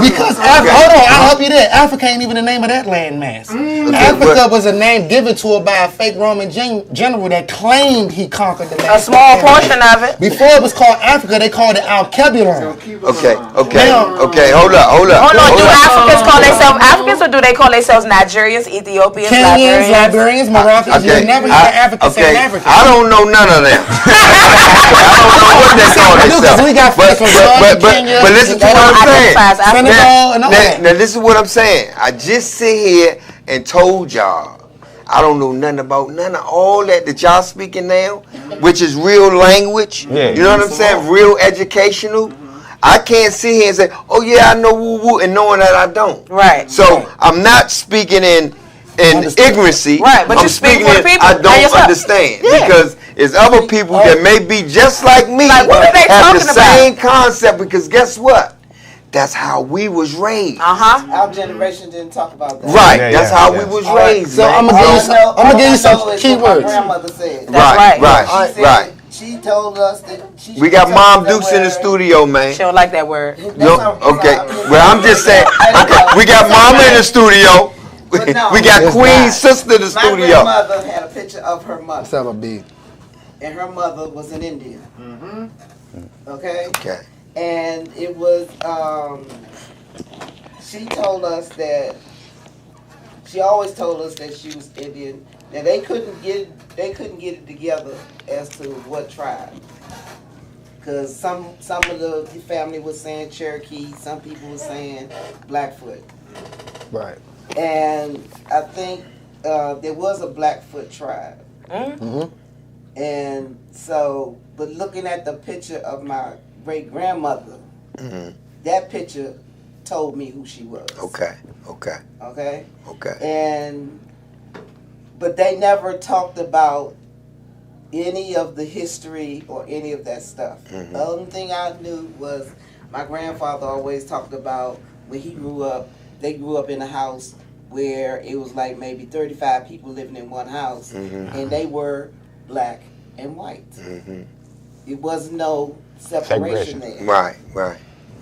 because hold on, I'll help you there. Africa ain't even the name of that landmass. Africa was a name given to it by a fake Roman general that claimed he conquered the land. A small portion of it. Before it was called Africa, they called it Alkebulan. Okay, hold up. Do Africans call themselves Africans, or do they call themselves Nigerians, Ethiopians, Kenyans, Liberians, Moroccans? You never hear Africans say African. I don't know none of them. I don't know what they call themselves. We got but listen to what I'm saying. Now this is what I'm saying. I just sit here and told y'all I don't know nothing about none of all that y'all speaking now, which is real language. You know what I'm saying? Real educational. I can't sit here and say, oh yeah, I know woo woo, and knowing that I don't. Right. So I'm not speaking in ignorancy. Right, but I'm you speak for the people. I don't understand because there's other people that may be just like me, like, what are they have the talking same concept. Because guess what? That's how we was raised. Our generation didn't talk about that. Right. That's how we was raised. So I'm gonna give you some key words. My grandmother said. Right. She told us that we got Mom Dukes in the studio, man. She don't like that word. Okay. Well, I'm just saying. Okay. We got Mama in the studio. We got Queen's sister in the studio. My grandmother had a picture of her mother. Let's have a beat. And her mother was an Indian. Okay? And it was, she told us that, she always told us that she was Indian. Now they couldn't get it together as to what tribe. Because some of the family was saying Cherokee, some people were saying Blackfoot. Right. And I think there was a Blackfoot tribe. And so, but looking at the picture of my great-grandmother, that picture told me who she was. Okay. But they never talked about any of the history or any of that stuff. The only thing I knew was my grandfather always talked about when he grew up, they grew up in a house where it was like maybe 35 people living in one house, and they were black and white. It was no separation there. Right.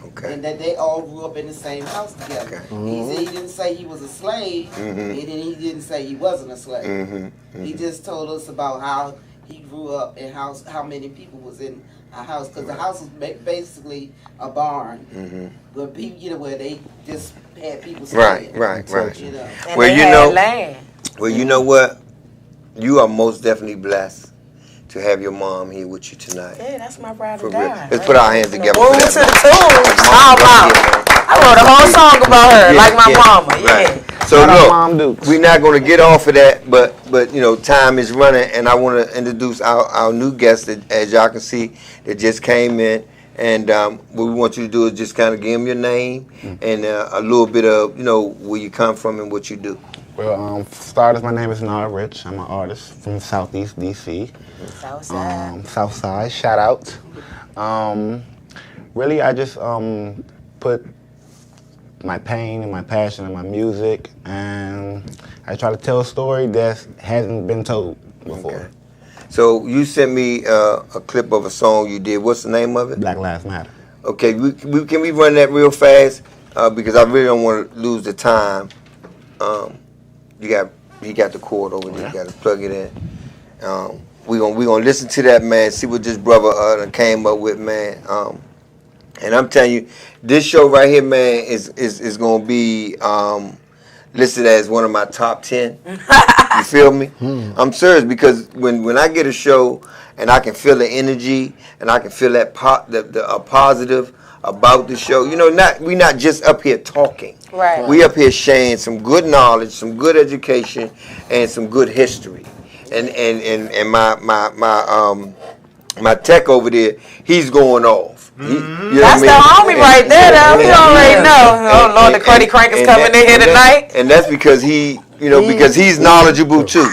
Okay. And that they all grew up in the same house together. He didn't say he was a slave, and he didn't say he wasn't a slave. He just told us about how he grew up and how many people was in a house, because the house was basically a barn, where people, where they just had people staying. Right. You know. And well, land. Well, you know what? You are most definitely blessed to have your mom here with you tonight. Yeah, that's my bride or die. Let's put our hands together. Move to the tunes. I wrote a whole song about her, like my mama. Right. So look, we're not going to get off of that, but you know, time is running, and I want to introduce our new guest, that, as y'all can see, that just came in. And what we want you to do is just kind of give them your name and a little bit of, you know, where you come from and what you do. Well, for starters, my name is Nara Rich. I'm an artist from Southeast DC. Southside, shout out. Really, I just put my pain and my passion in my music, and I try to tell a story that hasn't been told before. Okay. So you sent me a clip of a song you did. What's the name of it? Black Lives Matter. Okay, can we run that real fast? Because I really don't want to lose the time. You got the cord over there. You got to plug it in. we gonna listen to that, man. See what this brother came up with, man. And I'm telling you, this show right here, man, is gonna be listed as one of my top 10. You feel me? I'm serious, because when I get a show and I can feel the energy and I can feel that a positive about the show. You know, we not just up here talking. Right. We up here sharing some good knowledge, some good education, and some good history. And my tech over there, he's going off. That's the homie right there, though. You already know. Oh, Lord, the Cruddy Crank is coming in here tonight. And that's because because he's knowledgeable too.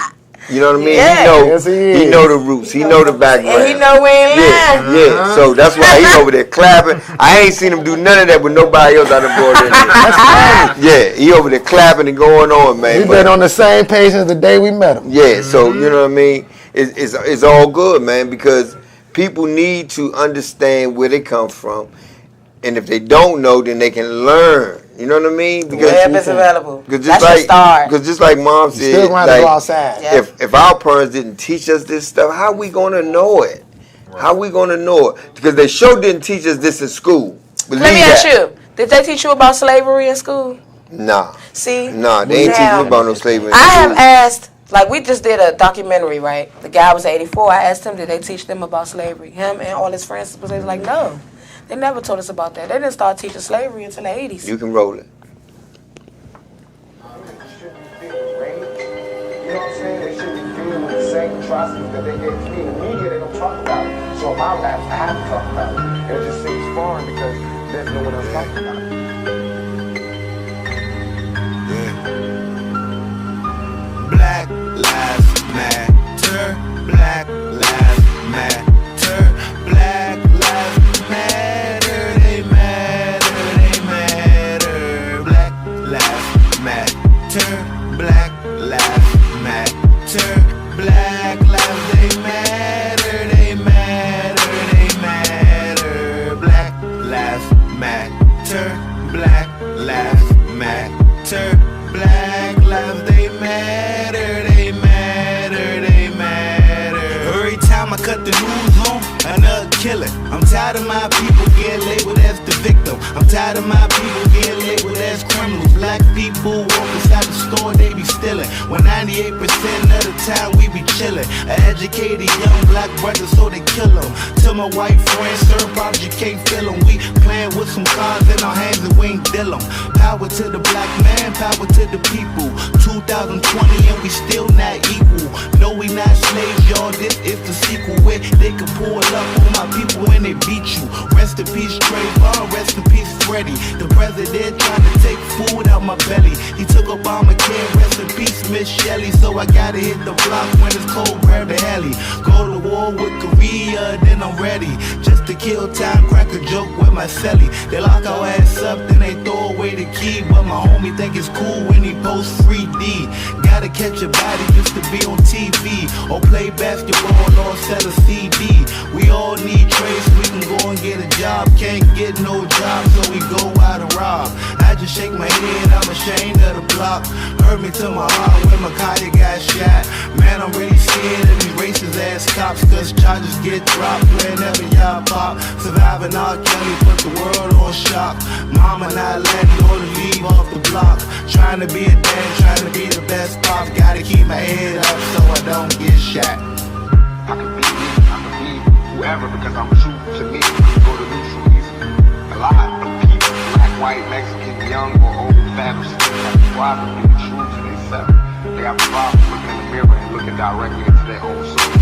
You know what I mean? Yeah. He know the roots. He know the background. And he know we ain't lying. Yeah. So that's why he's over there clapping. I ain't seen him do none of that with nobody else on the board. Yeah, he over there clapping and going on, man. We've been on the same page since the day we met him. Yeah. So you know what I mean? It's all good, man, because people need to understand where they come from, and if they don't know, then they can learn. You know what I mean? Because the web is available. That's your start. Because just like Mom said, still want to go outside. Yep. If our parents didn't teach us this stuff, how we gonna know it? How we gonna know it? Because they sure didn't teach us this in school. Let me ask you: did they teach you about slavery in school? Nah. See? Nah, they ain't teach me about no slavery in I school. have asked. Like, we just did a documentary, right? The guy was 84. I asked him, did they teach them about slavery? Him and all his friends was like, no. They never told us about that. They didn't start teaching slavery until the 80s. You can roll it. You know what I'm saying? They shouldn't be dealing with the same atrocities that they gave to me. In the media, they don't talk about it. So in my life, I have to talk about it. And it just seems foreign because there's no one else talking about it. Black Lives Matter. Black Lives Matter. Black Lives Matter. They matter. They matter. Black Lives Matter. Black Lives Matter. Black Lives they matter. They matter. They matter. Black Lives Matter. Black Lives Matter. Black lives they matter. They matter. They matter. Every time I cut the news on, another killer. I'm tired of my people getting labeled as the victim. I'm tired of my people getting labeled as criminals. Black people walk inside the store, they be stealing. When 98% of the time we be chilling. An educated young black brother, so they kill him. Tell my white friends, certain problems you can't feel them. We playing with some cards in our hands and we ain't deal them. Power to the black man, power to the people. 2020 and we still not equal. No, we not slaves, y'all. This is the sequel where they can pull up on my people when they beat you. Rest in peace, Trayvon. Rest in peace, Freddie. The president trying to take food out my belly. He took Obamacare. Rest in peace, Miss Shelley. So I gotta hit the block when it's cold. Grab the heli. Go to war with Korea, then I'm ready. Just to kill time, crack a joke with my celly. They lock our ass up, then they throw away the key. But my homie think it's cool when he posts 3D. Gotta catch a body just to be on TV. Or play basketball or sell a CD. We all need trades so we can go and get a job. Can't get no job, so we go out and rob. I just shake my head, I'm ashamed of the block. Hurt me to my heart when my car got shot. Man, I'm really scared of these racist ass cops, cause charges get dropped whenever y'all pop. Surviving R. Kelly put the world on shock. Mama not letting go to leave off the block. Trying to be a dad, trying to be the best pop. Gotta keep my head up so I don't get shot. I can be me, I can be whoever, because I'm true to me. Go to neutral easily. A lot of people, black, white, Mexican, young or old, fat or skinny, have a problem being true to themselves. They have a problem looking in the mirror and looking directly into their own soul.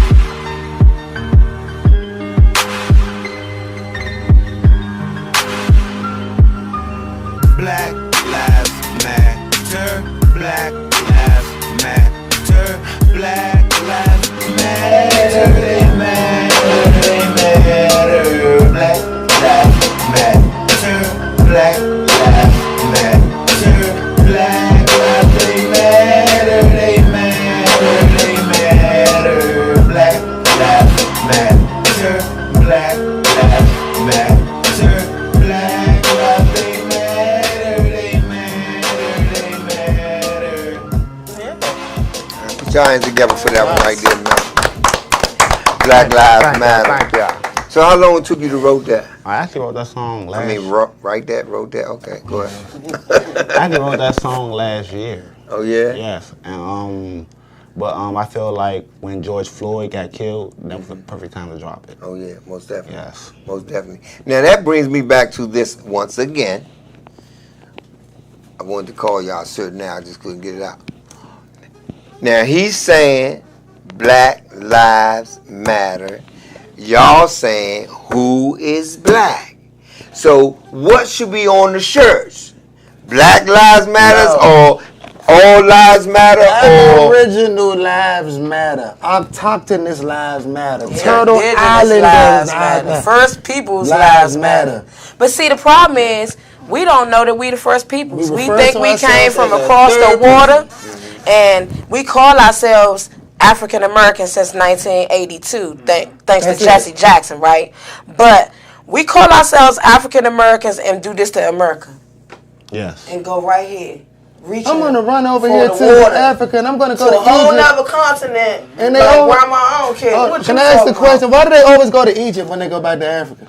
Black lives matter. Black lives matter. Black lives matter. They matter. They matter. Black lives matter. Black lives matter. Black lives they matter. They matter. They matter. Black lives matter. Black lives matter. Black lives they matter. They matter. They matter. Put your hands together for that one right there, man. Black Lives Matter. Thank you. So how long it took you to write that? I actually wrote that song last. Wrote that. Okay, go ahead. I actually wrote that song last year. Oh yeah. Yes, and but I feel like when George Floyd got killed, that was the perfect time to drop it. Oh yeah, most definitely. Yes. Most definitely. Now that brings me back to this once again. I wanted to call y'all certain now, I just couldn't get it out. Now he's saying Black Lives Matter. Y'all saying who is black? So what should be on the shirts? Black Lives Matters or All Lives Matter or Aboriginal Lives Matter. Autochthonous Lives Matter. Yeah, Turtle Indigenous Islanders lives matter. matter. First Peoples Lives lives matter. But see, the problem is we don't know that we the first peoples. We refer think to we came ourselves from as the across the third water, and we call ourselves African American since 1982, thanks to Jesse Jackson, right? But we call ourselves African Americans and do this to America. Yes. And go right here. I'm gonna run over for here the to water. Africa and I'm gonna go To to a whole Egypt. nother continent. And they like always- where my own kid. What Can you I ask the talking question? about? Why do they always go to Egypt when they go back to Africa?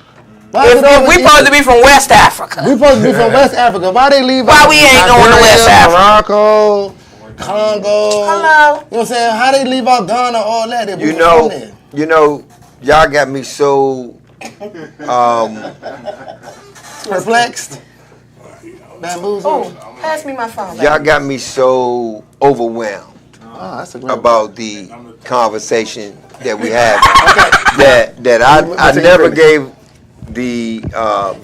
Why is it If always we supposed to be from West Africa. We supposed to be from West Africa. Why they leave? Why out we ain't going to West Africa? Morocco, Congo. Hello. You know what I'm saying? How they leave out Ghana, all that? If we you was know, from there? y'all got me so Perplexed. Bamboozled. Oh, pass me my phone. y'all got me so overwhelmed Oh, that's a great about the conversation that we have that I take never credit. gave the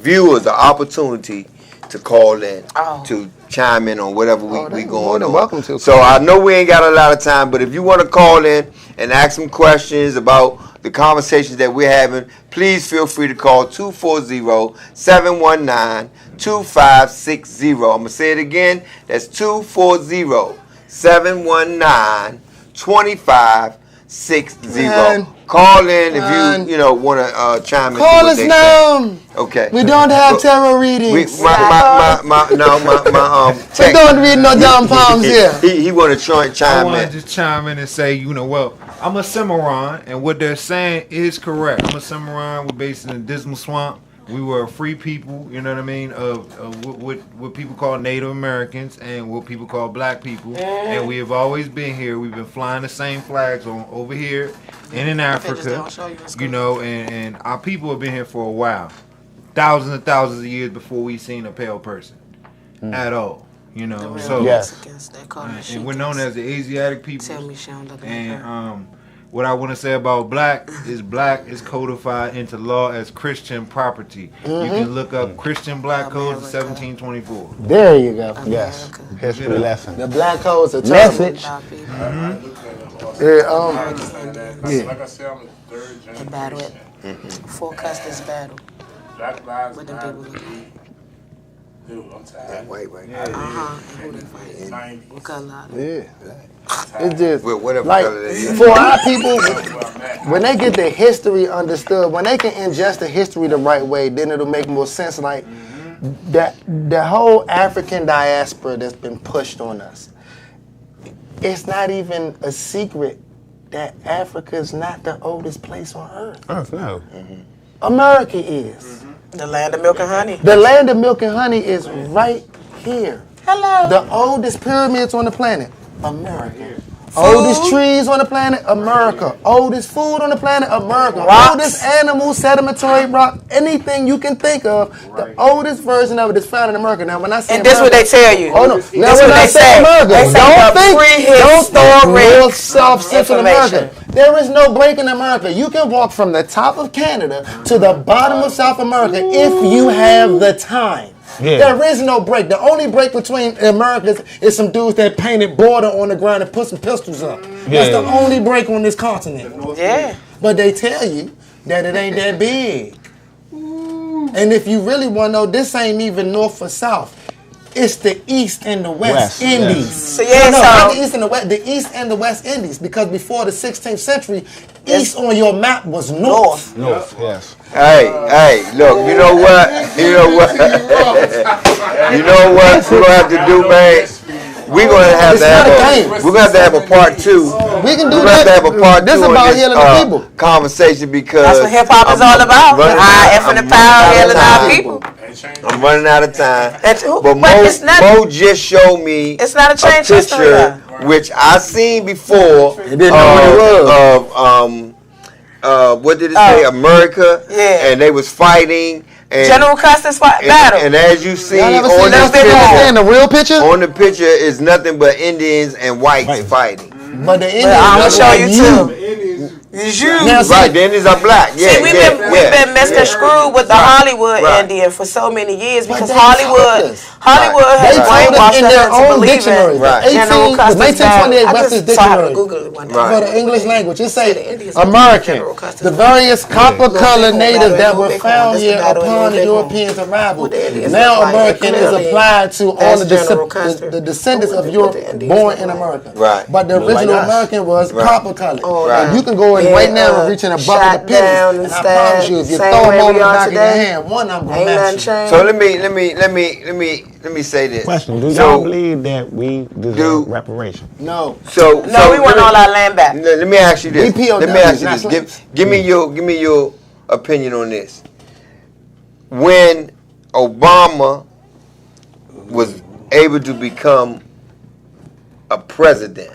viewers the opportunity to call in to chime in on whatever we they're more going than on. welcome to. So I know we ain't got a lot of time, but if you want to call in and ask some questions about the conversations that we're having, please feel free to call 240-719-2560. I'm going to say it again. That's 240-719-2560. Call in if you want to chime in. Call us now. Okay. We don't have tarot readings. We don't read no damn palms here. He want to I chime want in. to just chime in and say, well, I'm a Cimarron, and what they're saying is correct. I'm a Cimarron. We're based in the Dismal Swamp. We were a free people, you know what I mean, of what people call Native Americans and what people call black people. And we have always been here. We've been flying the same flags over here and in Africa, and our people have been here for a while. Thousands and thousands of years before we seen a pale person at all. So Yes. and we're known as the Asiatic people. Tell me she don't look like her. And what I want to say about black is codified into law as Christian property. You can look up Christian black codes of 1724. There you go. Yes. History lesson. The black codes are terrible. Message. Yeah, Like I said, I'm the third The generation. battle. Forecast this battle. Black lives What them matter. people look like. Dude, I'm tired. Wait. And who they fighting. 90s. What color? yeah. It's just Whatever like color they is. for our people, Where I'm at. when they get the history understood, when they can ingest the history the right way, then it'll make more sense. Like that, the whole African diaspora that's been pushed on us. It's not even a secret that Africa is not the oldest place on earth. Earth, no. America is. The land of milk and honey. The land of milk and honey is right here. Hello. The oldest pyramids on the planet, America. Oldest trees on the planet, America. Oldest food on the planet, America. Rocks. Oldest animals, sedimentary rock, anything you can think of. The oldest version of it is found in America. Now, when I say And this what they tell you. Oh no! Now This when what I they say say. America, They say don't the think prehistoric North, South, Central information. America. There is no break in America. You can walk from the top of Canada to the bottom of South America if you have the time. Yeah. There is no break. The only break between Americas is some dudes that painted border on the ground and put some pistols up. That's the only break on this continent. Yeah. But they tell you that it ain't that big. And if you really want to know, this ain't even north or south. It's the East and the West Indies. yes. So yeah, not so the East and the West. The East and the West Indies, because before the 16th century, East on your map was north. North, yes. Hey, look, you know what? You know what? You know what we're gonna have to do, man? we're gonna have It's to not a have game. we're gonna have to have a part 2. We can do We're gonna have to that. have a part 2 This is on about this healing the people. conversation because That's what hip hop is all about. High effing the power, healing our people. I'm running out of time. But But it's not. Mo just showed me It's not a change history. picture which I seen before didn't know what it was. of what did it say? America. Yeah. And they was fighting. And, General Custer's battle. and as you see Y'all never on seen this that picture? picture, The real picture? on the picture is nothing but Indians and whites fighting. But the Indians I'm gonna look show like you too. It's you. Now, see, Right, the Indians are black. Yeah, See, we've been misconstrued with the Hollywood Right. Indian for so many years because they Hollywood told us. has They told us brainwashed in us their into own believing dictionary. Right. General Custer's 1928 battle. I Webster's just saw how to dictionary. Google it one day. Right. For the English language, it The say Indians American, General Custer's the various copper-colored Little natives that Bighorn, were Little found Bighorn, here this battle in upon the Little Europeans' arrival. What the Indians Now look like, American is clearly, applied to all that's the, General Custer. the descendants of What Europe the Indians born look in like. America. Right. But the original American was Right. copper-colored. Right. And you can go in right now and reach in a bucket shot of pennies, down and I instead, promise you, if you same throw way them on we the are back of your today. hand, one of them Ain't gonna nothing match you. changed. So let me say this. Question: Do So- y'all believe that we deserve reparation? No. So No, we want all our land back. Let me ask you this. BPOW, Let me ask you not this. slaves. Give me your opinion on this. When Obama was able to become a president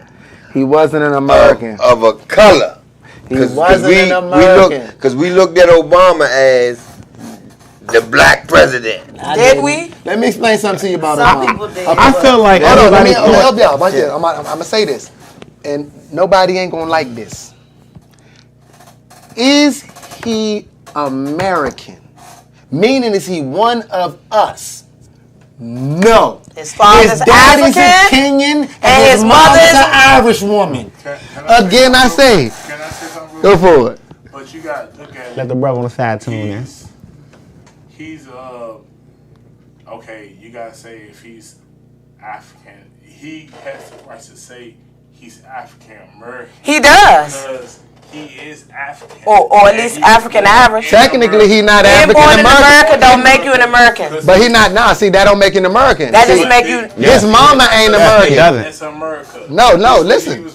He wasn't an American. of a color, He wasn't an American. because we looked at Obama as the black president. Did we? Let me explain something to you about Some Obama. people did. I feel like Hold on, let me everybody help y'all. Right there. I'm gonna say this, and nobody ain't gonna like this. Is he American? Meaning, is he one of us? No. His father's His daddy's African, a Kenyan, and and his his mother's mother's- an Irish woman. Again, I say, Can I say something? go for it. But you got to look at let the brother on the side tune in. He's okay. You gotta say if he's African, he has the right to say he's African American He does. because he is African, Or at And least he's African born Irish. in Technically, he not Being African born in American, America don't make you an American. but he not. Nah, see, that don't make him American. That See, just make you. his mama ain't It American. doesn't. It's America. No, He listen. was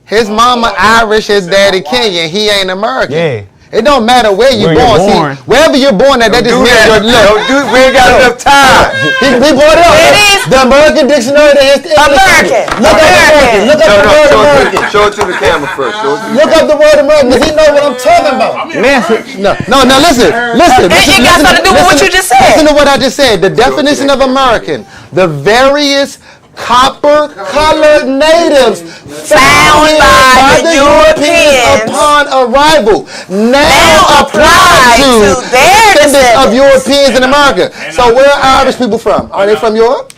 His mama born- Irish, his he said daddy my wife- Kenyan. He ain't American. Yeah. It don't matter where you Where born. you're born. See, wherever you're born at, that just means you're look. We ain't got enough time. He brought it up. It is The American Dictionary. American. Look up American. Look up the word American. Show it to the camera first. Show it to the Look up the word American because he know what I'm talking about. No, listen. It got something to do with what you just said. Listen to what I just said. The definition of American: the various copper-colored natives Found by the Europeans upon arrival. Now applied applied to to their descendants of descendants. Europeans in America. So where are Irish people from? Are they from Europe?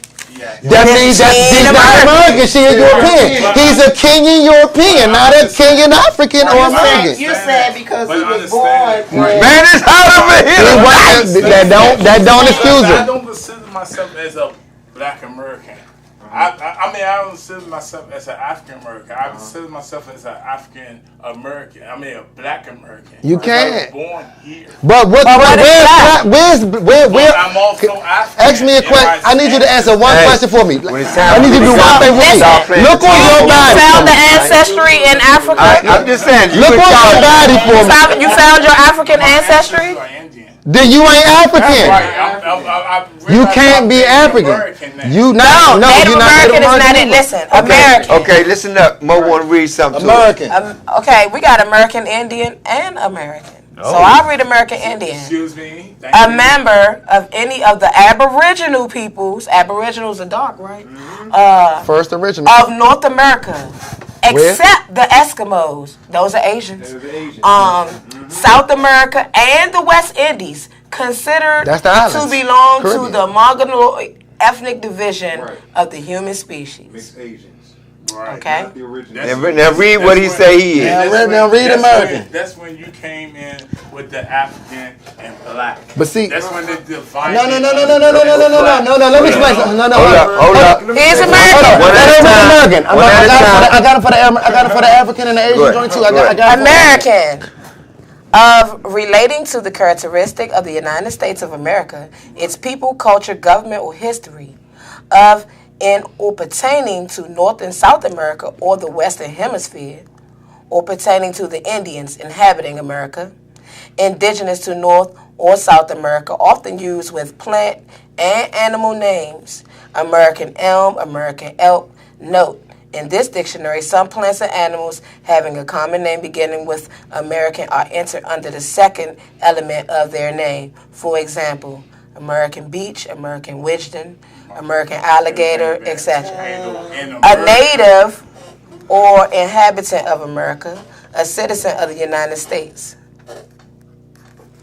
That means that She he's ain't not American. American. She is European. He's a Kenyan European, not a Kenyan African or American. You said because he But was born. understand. Man, it's hot over He here. wasn't- That don't excuse I him. don't consider myself as a black American. I don't consider myself as an African American. I consider myself as an African American. I mean, a black American. You Because I was can't. born here. But what is where I'm also African. ask me a question. I need you to answer one Hey, question for me. when it's I time need you to do to one stop- thing for stop me. playing Look the on game. your body. Found the ancestry in Africa. I'm just saying. Look on your body for me. You found your African ancestry. Then you ain't African. You can't be African. You not. No, Native you're not American Native is not it. American. Listen, American. Okay, listen up. Mo want to read something to us. American. Okay, we got American Indian and American. So I'll read American Indian. Excuse me. A member of any of the Aboriginal peoples. Aboriginals are dark, right? First original. Of North America, except the Eskimos. Those are Asians. South America and the West Indies considered That's the islands. to belong to Caribbean. the Mongoloid ethnic division of the human species. Mixed Asians. Right. Okay. Not the original. Now read what he say he is. Now read American. That's when you came in with the African and black. But see, That's when they divided. no. Let me explain something. No. Hold up. Here's Hold American. on. One at a time. American. One at a time. I got it for the African and the Asian Go joint ahead. too. I got it for American. Of relating to the characteristic of the United States of America, its people, culture, government, or history. of in or pertaining to North and South America or the Western Hemisphere, or pertaining to the Indians inhabiting America. Indigenous to North or South America, often used with plant and animal names. American elm, American elk. Note, in this dictionary, some plants and animals having a common name beginning with American are entered under the second element of their name. For example, American beech, American wisdom, American alligator, etc. A native or inhabitant of America, a citizen of the United States.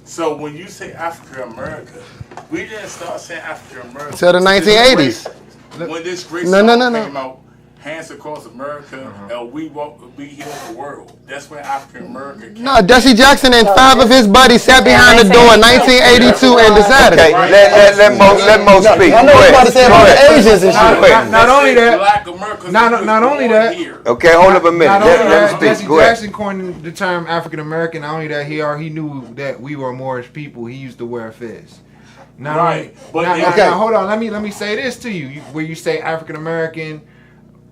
So when you say African America, we didn't start saying African America Till the 1980s. When this great No. came out, Hands Across America, and we heal the world. That's when African America came. No, Jesse Jackson and 5 of his buddies sat behind the door in 1982 and decided. Okay, let Mo speak. I know what you're about to say about the Asians and shit. Not only that, Black America. not only that. Okay, hold up a minute. Not only Let him that, speak. Jesse Go ahead. Jackson coined the term African American. Not only that, he knew that we were Moorish people. He used to wear a fez. Not Right, only, but now, hold on. Let me say this to you. Where you say African American,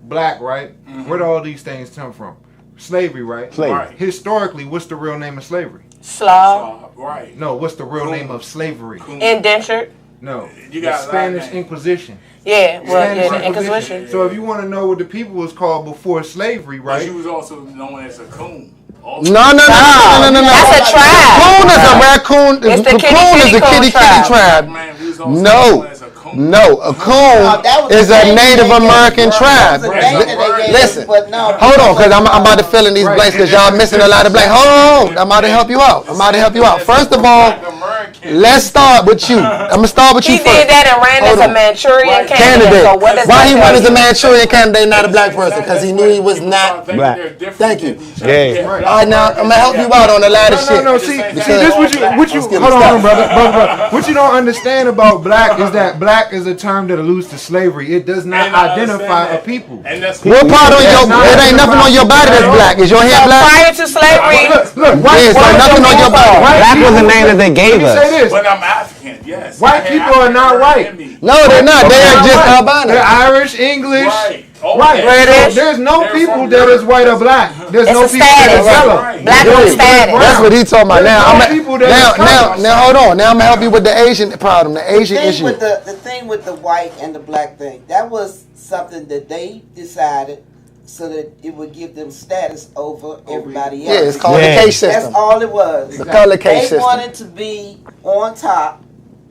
black, right? Where do all these things come from? Slavery, right? Slavery. Right. Historically, what's the real name of slavery? Slav, Right. No, what's the real name of slavery? indentured. No, You the got a lot of Spanish names. Inquisition. Yeah, well, Spanish yeah, the Inquisition. So if you want to know what the people was called before slavery, But right? you was also known as a coon. No. That's a tribe. Coon is a raccoon. It's the Coon is a kitty tribe. tribe. Man, we was also No. known as a coon. No, a coon is a Native American tribe. Listen, hold on, because I'm about to fill in these blanks because y'all missing a lot of blanks. Hold on, I'm about to help you out. First of all, let's start with you. I'm going to start with you He first. did that and ran as a Manchurian candidate. Candidate. So what does Why that he tell went as a you? Manchurian candidate, not a black person? Because he knew he was not Black. Thank you. Yeah. All right, now I'm gonna help you out on a lot of shit. No. See, Because- this what you skip hold a on, step. brother. What you don't understand about black is that black is a term that alludes to slavery. It does not And I identify a understand that. people. And that's What part on your? not- It ain't nothing on your body that's black. Is your hair black? Prior to slavery, Look, Yes, there's nothing on your body. Black was the name that they gave Let me say us. this. But I'm African, yes. White I had people are not African white. in me. No, they're not. They are just They're albino. Irish, English. Right. Okay. Right. British. So there's no They're people from that Europe. is white or black. There's It's no a people that status. is yellow. Right. black Dude, on status. That's what he talking about. Now, There's no people that is colored. now, hold on. Now I'm gonna help you with the Asian problem, the Asian issue. The thing with the white and the black thing, that was something that they decided so that it would give them status over everybody else. Yeah, it's called Yeah. the case That's system. all it was. The color case They system. wanted to be on top,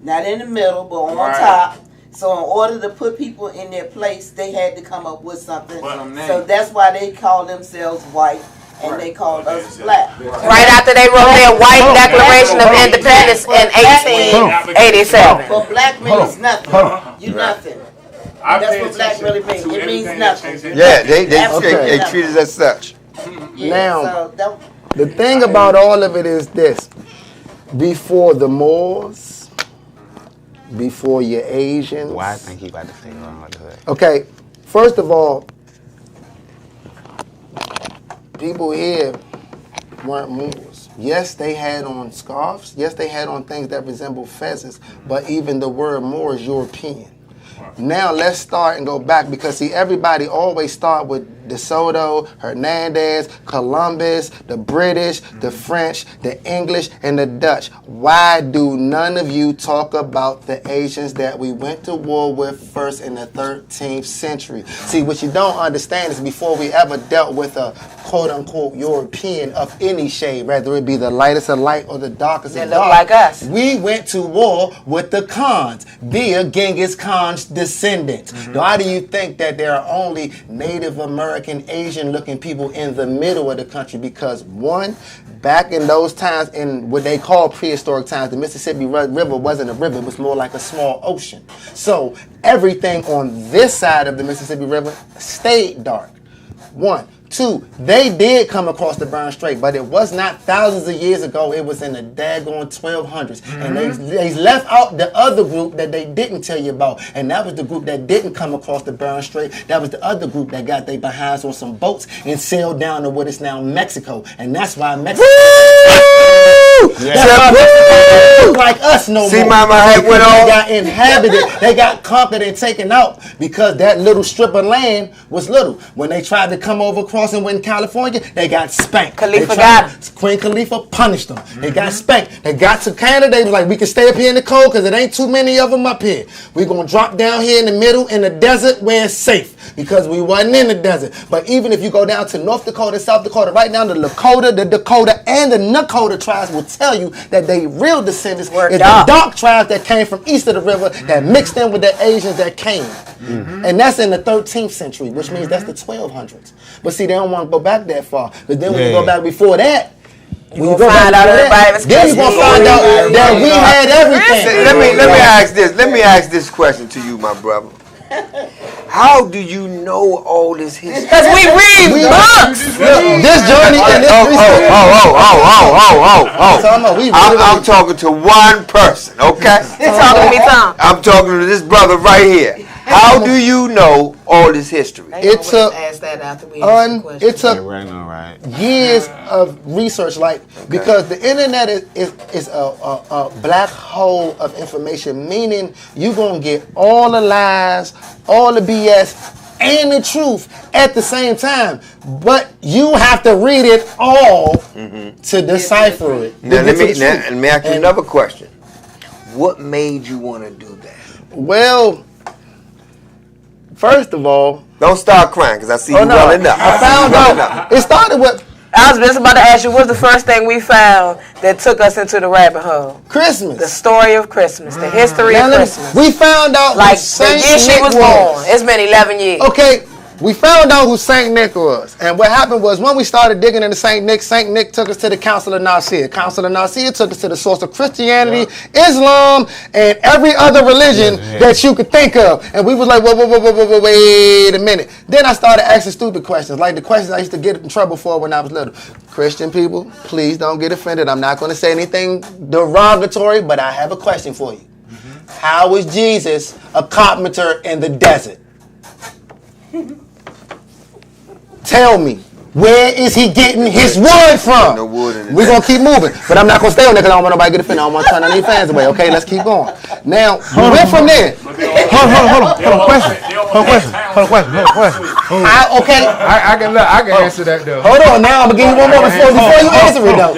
not in the middle, but on Right. top. So in order to put people in their place, they had to come up with something. So that's why they call themselves white and they called us black. Right after they wrote their white Declaration of Independence in 1887. But black means nothing. You nothing. That's what black really means. It means nothing. Yeah, they Absolutely treat us as such. Yeah, Now, so that, The thing about all of it is this: before the Moors, before your Asians. Why I think he about to say wrong like that. Okay, first of all, people here weren't Moors. Yes, they had on scarves. Yes, they had on things that resemble fezzes. But even the word Moor is European. Now let's start and go back because see, everybody always start with De Soto, Hernandez, Columbus, the British, the French, the English, and the Dutch. Why do none of you talk about the Asians that we went to war with first in the 13th century? See, what you don't understand is before we ever dealt with a quote-unquote European of any shade, whether it be the lightest of light or the darkest They of look dark, like us. we went to war with the Khans via Genghis Khan's descendants. Why do you think that there are only Native American, Asian-looking people in the middle of the country? Because one, back in those times, in what they call prehistoric times, the Mississippi River wasn't a river, it was more like a small ocean. So everything on this side of the Mississippi River stayed dark. One. Two, they did come across the Bering Strait, but it was not thousands of years ago. It was in the daggone 1200s. And they left out the other group that they didn't tell you about. And that was the group that didn't come across the Bering Strait. That was the other group that got their behinds on some boats and sailed down to what is now Mexico. And that's why Mexico... Look like us no more. See, my head went They on. got inhabited. They got conquered and taken out because that little strip of land was little. When they tried to come over across and went in California, they got spanked. Khalifa got him. Queen Khalifa punished them. They got spanked. They got to Canada. They was like, we can stay up here in the cold because it ain't too many of them up here. We're going to drop down here in the middle in the desert where it's safe because we wasn't in the desert. But even if you go down to North Dakota, South Dakota, right down to Lakota, the Dakota, and the Nakota tribes will tell you that they real descendants Were is dark. the dark tribes that came from east of the river that mixed in with the Asians that came. And that's in the 13th century, which means that's the 1200s. But see, they don't want to go back that far. But then when you go back before that, You gonna find out everybody was then you gonna find out that we had everything. Let me ask this question to you, my brother. How do you know all this history? Because we read books. This journey and this I'm talking to one person, okay? You talking to me, Tom? I'm talking to this brother right here. How do you know all this history? It took ask that after we answer the question. it took years of research, because the internet is a black hole of information, meaning you're gonna get all the lies, all the BS, and the truth at the same time. But you have to read it all to decipher it. Now let me ask you another question. What made you want to do that? Well, first of all, don't start crying because I see you welling up. I found out. It started with. I was just about to ask you, what's the first thing we found that took us into the rabbit hole? Christmas. The story of Christmas. The history of Christmas. We found out like who Saint the year she Nick was born. It's been 11 years. Okay. We found out who Saint Nick was. And what happened was when we started digging into Saint Nick took us to the Council of Nicaea. Council of Nicaea took us to the source of Christianity, Islam, and every other religion that you could think of. And we was like, wait a minute. Then I started asking stupid questions, like the questions I used to get in trouble for when I was little. Christian people, please don't get offended. I'm not going to say anything derogatory, but I have a question for you. How was Jesus a carpenter in the desert? Tell me, where is he getting his wood from? No wood in it. We're going to keep moving. But I'm not going to stay on there because I don't want nobody to get offended. I don't want to turn any fans away. Okay, let's keep going. Now, we went from there. Hold on. Question. Okay. I can answer that though. Hold on. Now I'm going to give you one more before you answer it, though.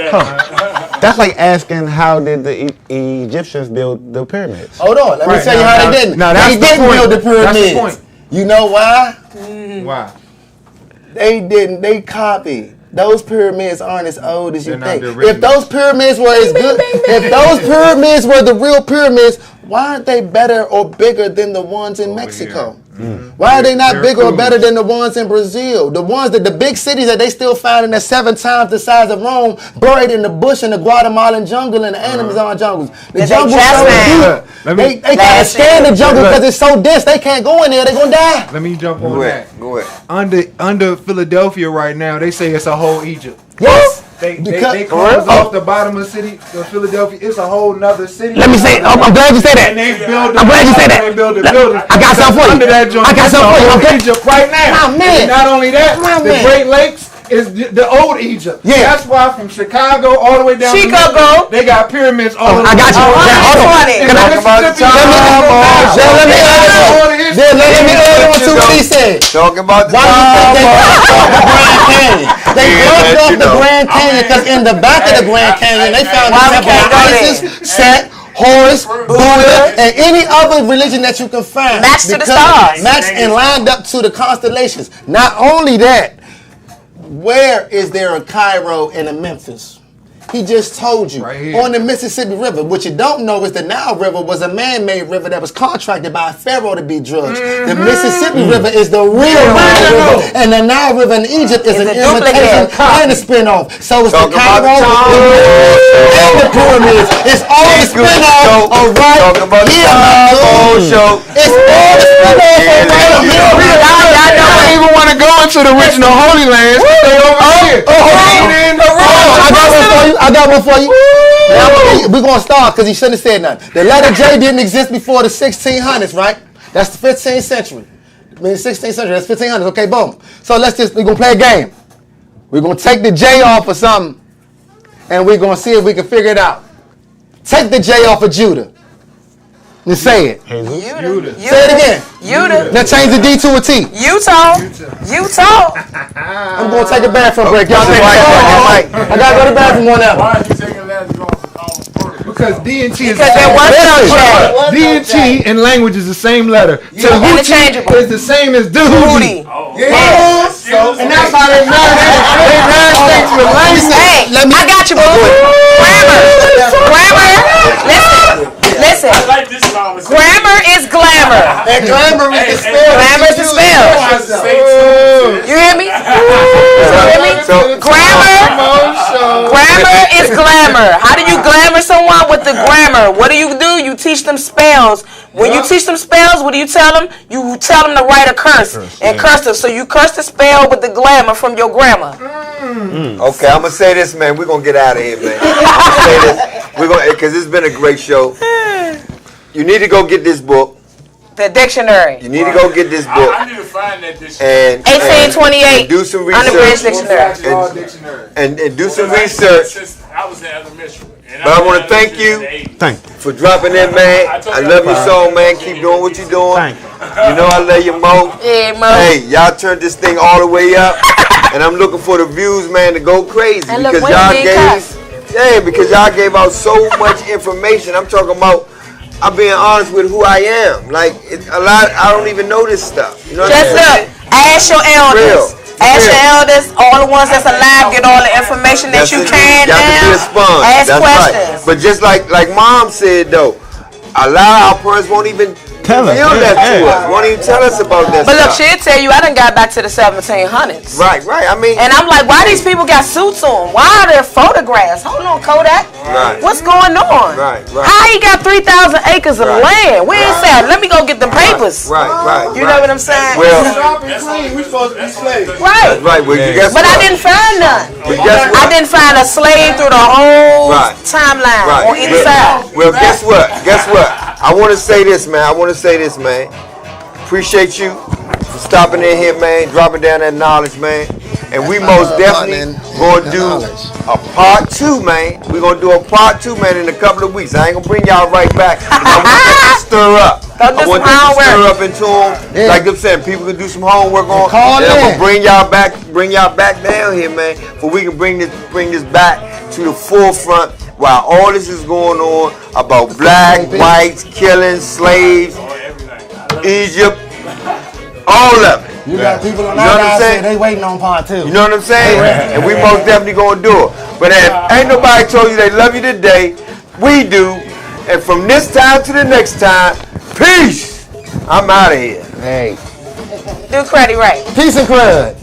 That's like asking how did the Egyptians build the pyramids? Hold on. Let me tell you how they didn't. They didn't build the pyramids. That's the point. You know why? Why? They didn't. They copied. Those pyramids aren't as old as you They're think. not the original. If those pyramids were as good, if those pyramids were the real pyramids, why aren't they better or bigger than the ones in Mexico? Why are they not bigger or better than the ones in Brazil? The ones that the big cities that they still find in the 7 times the size of Rome, buried in the bush in the Guatemalan jungle and the Amazon jungles. The jungle so deep. They can't stand the jungle because it's so dense. They can't go in there. They're gonna die. Let me jump on that. Go ahead. Under Philadelphia right now, they say it's a whole Egypt. Yes. They close off the bottom of the city of Philadelphia. It's a whole nother city. Let me say, I'm glad you said that. And they build I'm glad you said that. They build the buildings. I got something for you. Under that joint, I got something for you. Okay. Egypt right now. My man. And not only that, My the man. Great Lakes is the old Egypt. Yeah. That's why from Chicago all the way down to Chicago. They got pyramids all over. I got you. Hold on. Can I talk about Let me add on to what he said. Talking about the Why do you think they blocked off the Grand Canyon? They blocked off the Grand Canyon because in the back of the Grand Canyon they found the temple of Isis, Set, Horus, Buddha, and any other religion that you can find. Matched to the stars. Matched and lined up to the constellations. Not only that, where is there a Cairo and a Memphis? He just told you. Right here. On the Mississippi River. What you don't know is the Nile River was a man-made river that was contracted by a pharaoh to be drugged. The Mississippi River is the real Nile River. And the Nile River in Egypt is an imitation and a spin-off. So it's the Cairo and the pyramids. It's all the spin-off of right here. Tom-Moe Show. It's all the spin-off of right here. I don't even want to go into the original Holy Lands. They over here. I got one for you. Now, we're going to start because he shouldn't have said nothing. The letter J didn't exist before the 1600s, right? That's the 15th century. I mean, 16th century, that's 1500s. Okay, boom. So we're going to play a game. We're going to take the J off or something, and we're gonna see if we can figure it out. Take the J off of Judah. And say it. Judah. Say it again. Judah. Now change the D to a T. Utah. I'm gonna take a bathroom break. Y'all take I gotta go to the bathroom one hour. Why are you taking that to go on purpose? Because D and T is Because there was no J. D and T in language is the same letter. Interchangeable. Is the same as Duty. Yeah. And that's how they learn things with language. Hey, I got you, boo. Grammar. Listen. I like this conversation. Grammar is glamour. And glamour is the spell. Glamour is the spell. You hear me? Grammar is glamour. How do you glamour someone? With the grammar. What do? You teach them spells. When you teach them spells, what do you tell them? You tell them to write a curse and curse them. So you curse the spell with the glamour from your grandma. Okay, I'm gonna say this, man. We're gonna get out of here, man. I'm gonna say this. We're gonna, because it's been a great show. You need to go get this book. The dictionary. You need to go get this book. I need to find that dictionary. And 1828. do some Unabridged research. dictionary. And do some research. Since I was in elementary. But I want to thank you for dropping in, man. I love your song, man. Keep doing what you're doing. You know I love you, Mo. Yeah, Mo. Hey, y'all turned this thing all the way up. And I'm looking for the views, man, to go crazy. And look, because y'all gave out so much information. I'm talking about, I'm being honest with who I am. Like, a lot, I don't even know this stuff. You know what Just I'm saying? look, ask your elders. Ask your elders, all the ones that's alive, get all the information that you can Y'all can be a sponge. Ask That's questions. right. But just like Mom said, though, a lot of our parents won't even tell that to us. Won't even tell us about that But look, stuff. she'll tell you, I done got back to the 1700s. Right. I mean, and I'm like, why these people got suits on? Why are there photographs? Hold on, Kodak. Right. What's going on? Right. How he got 3,000 acres of land? Where is that? Let me go get the papers. Right. You know what I'm saying? Well, We supposed to be slaves. Right. Right. Well, you guess But what? I didn't find none. But guess what? I didn't find a slave through the whole timeline on either side. Well, guess what? I want to say this, man. Appreciate you for stopping in here, man. Dropping down that knowledge, man. And we most definitely going to do a part 2, man. We're going to do a part 2, man, in a couple of weeks. I ain't going to bring y'all right back. I want them to stir up. I want them to stir up into them. Yeah. Like I'm saying, people can do some homework on. And I'm going to bring y'all back down here, man. For we can bring this back to the forefront while all this is going on about black, whites, killing, slaves, Egypt, all of it. You got people on our side, they waiting on part 2. You know what I'm saying? And we most definitely gonna do it. But if ain't nobody told you they love you today, we do. And from this time to the next time, peace. I'm out of here. Hey. Do credit right. Peace and crud.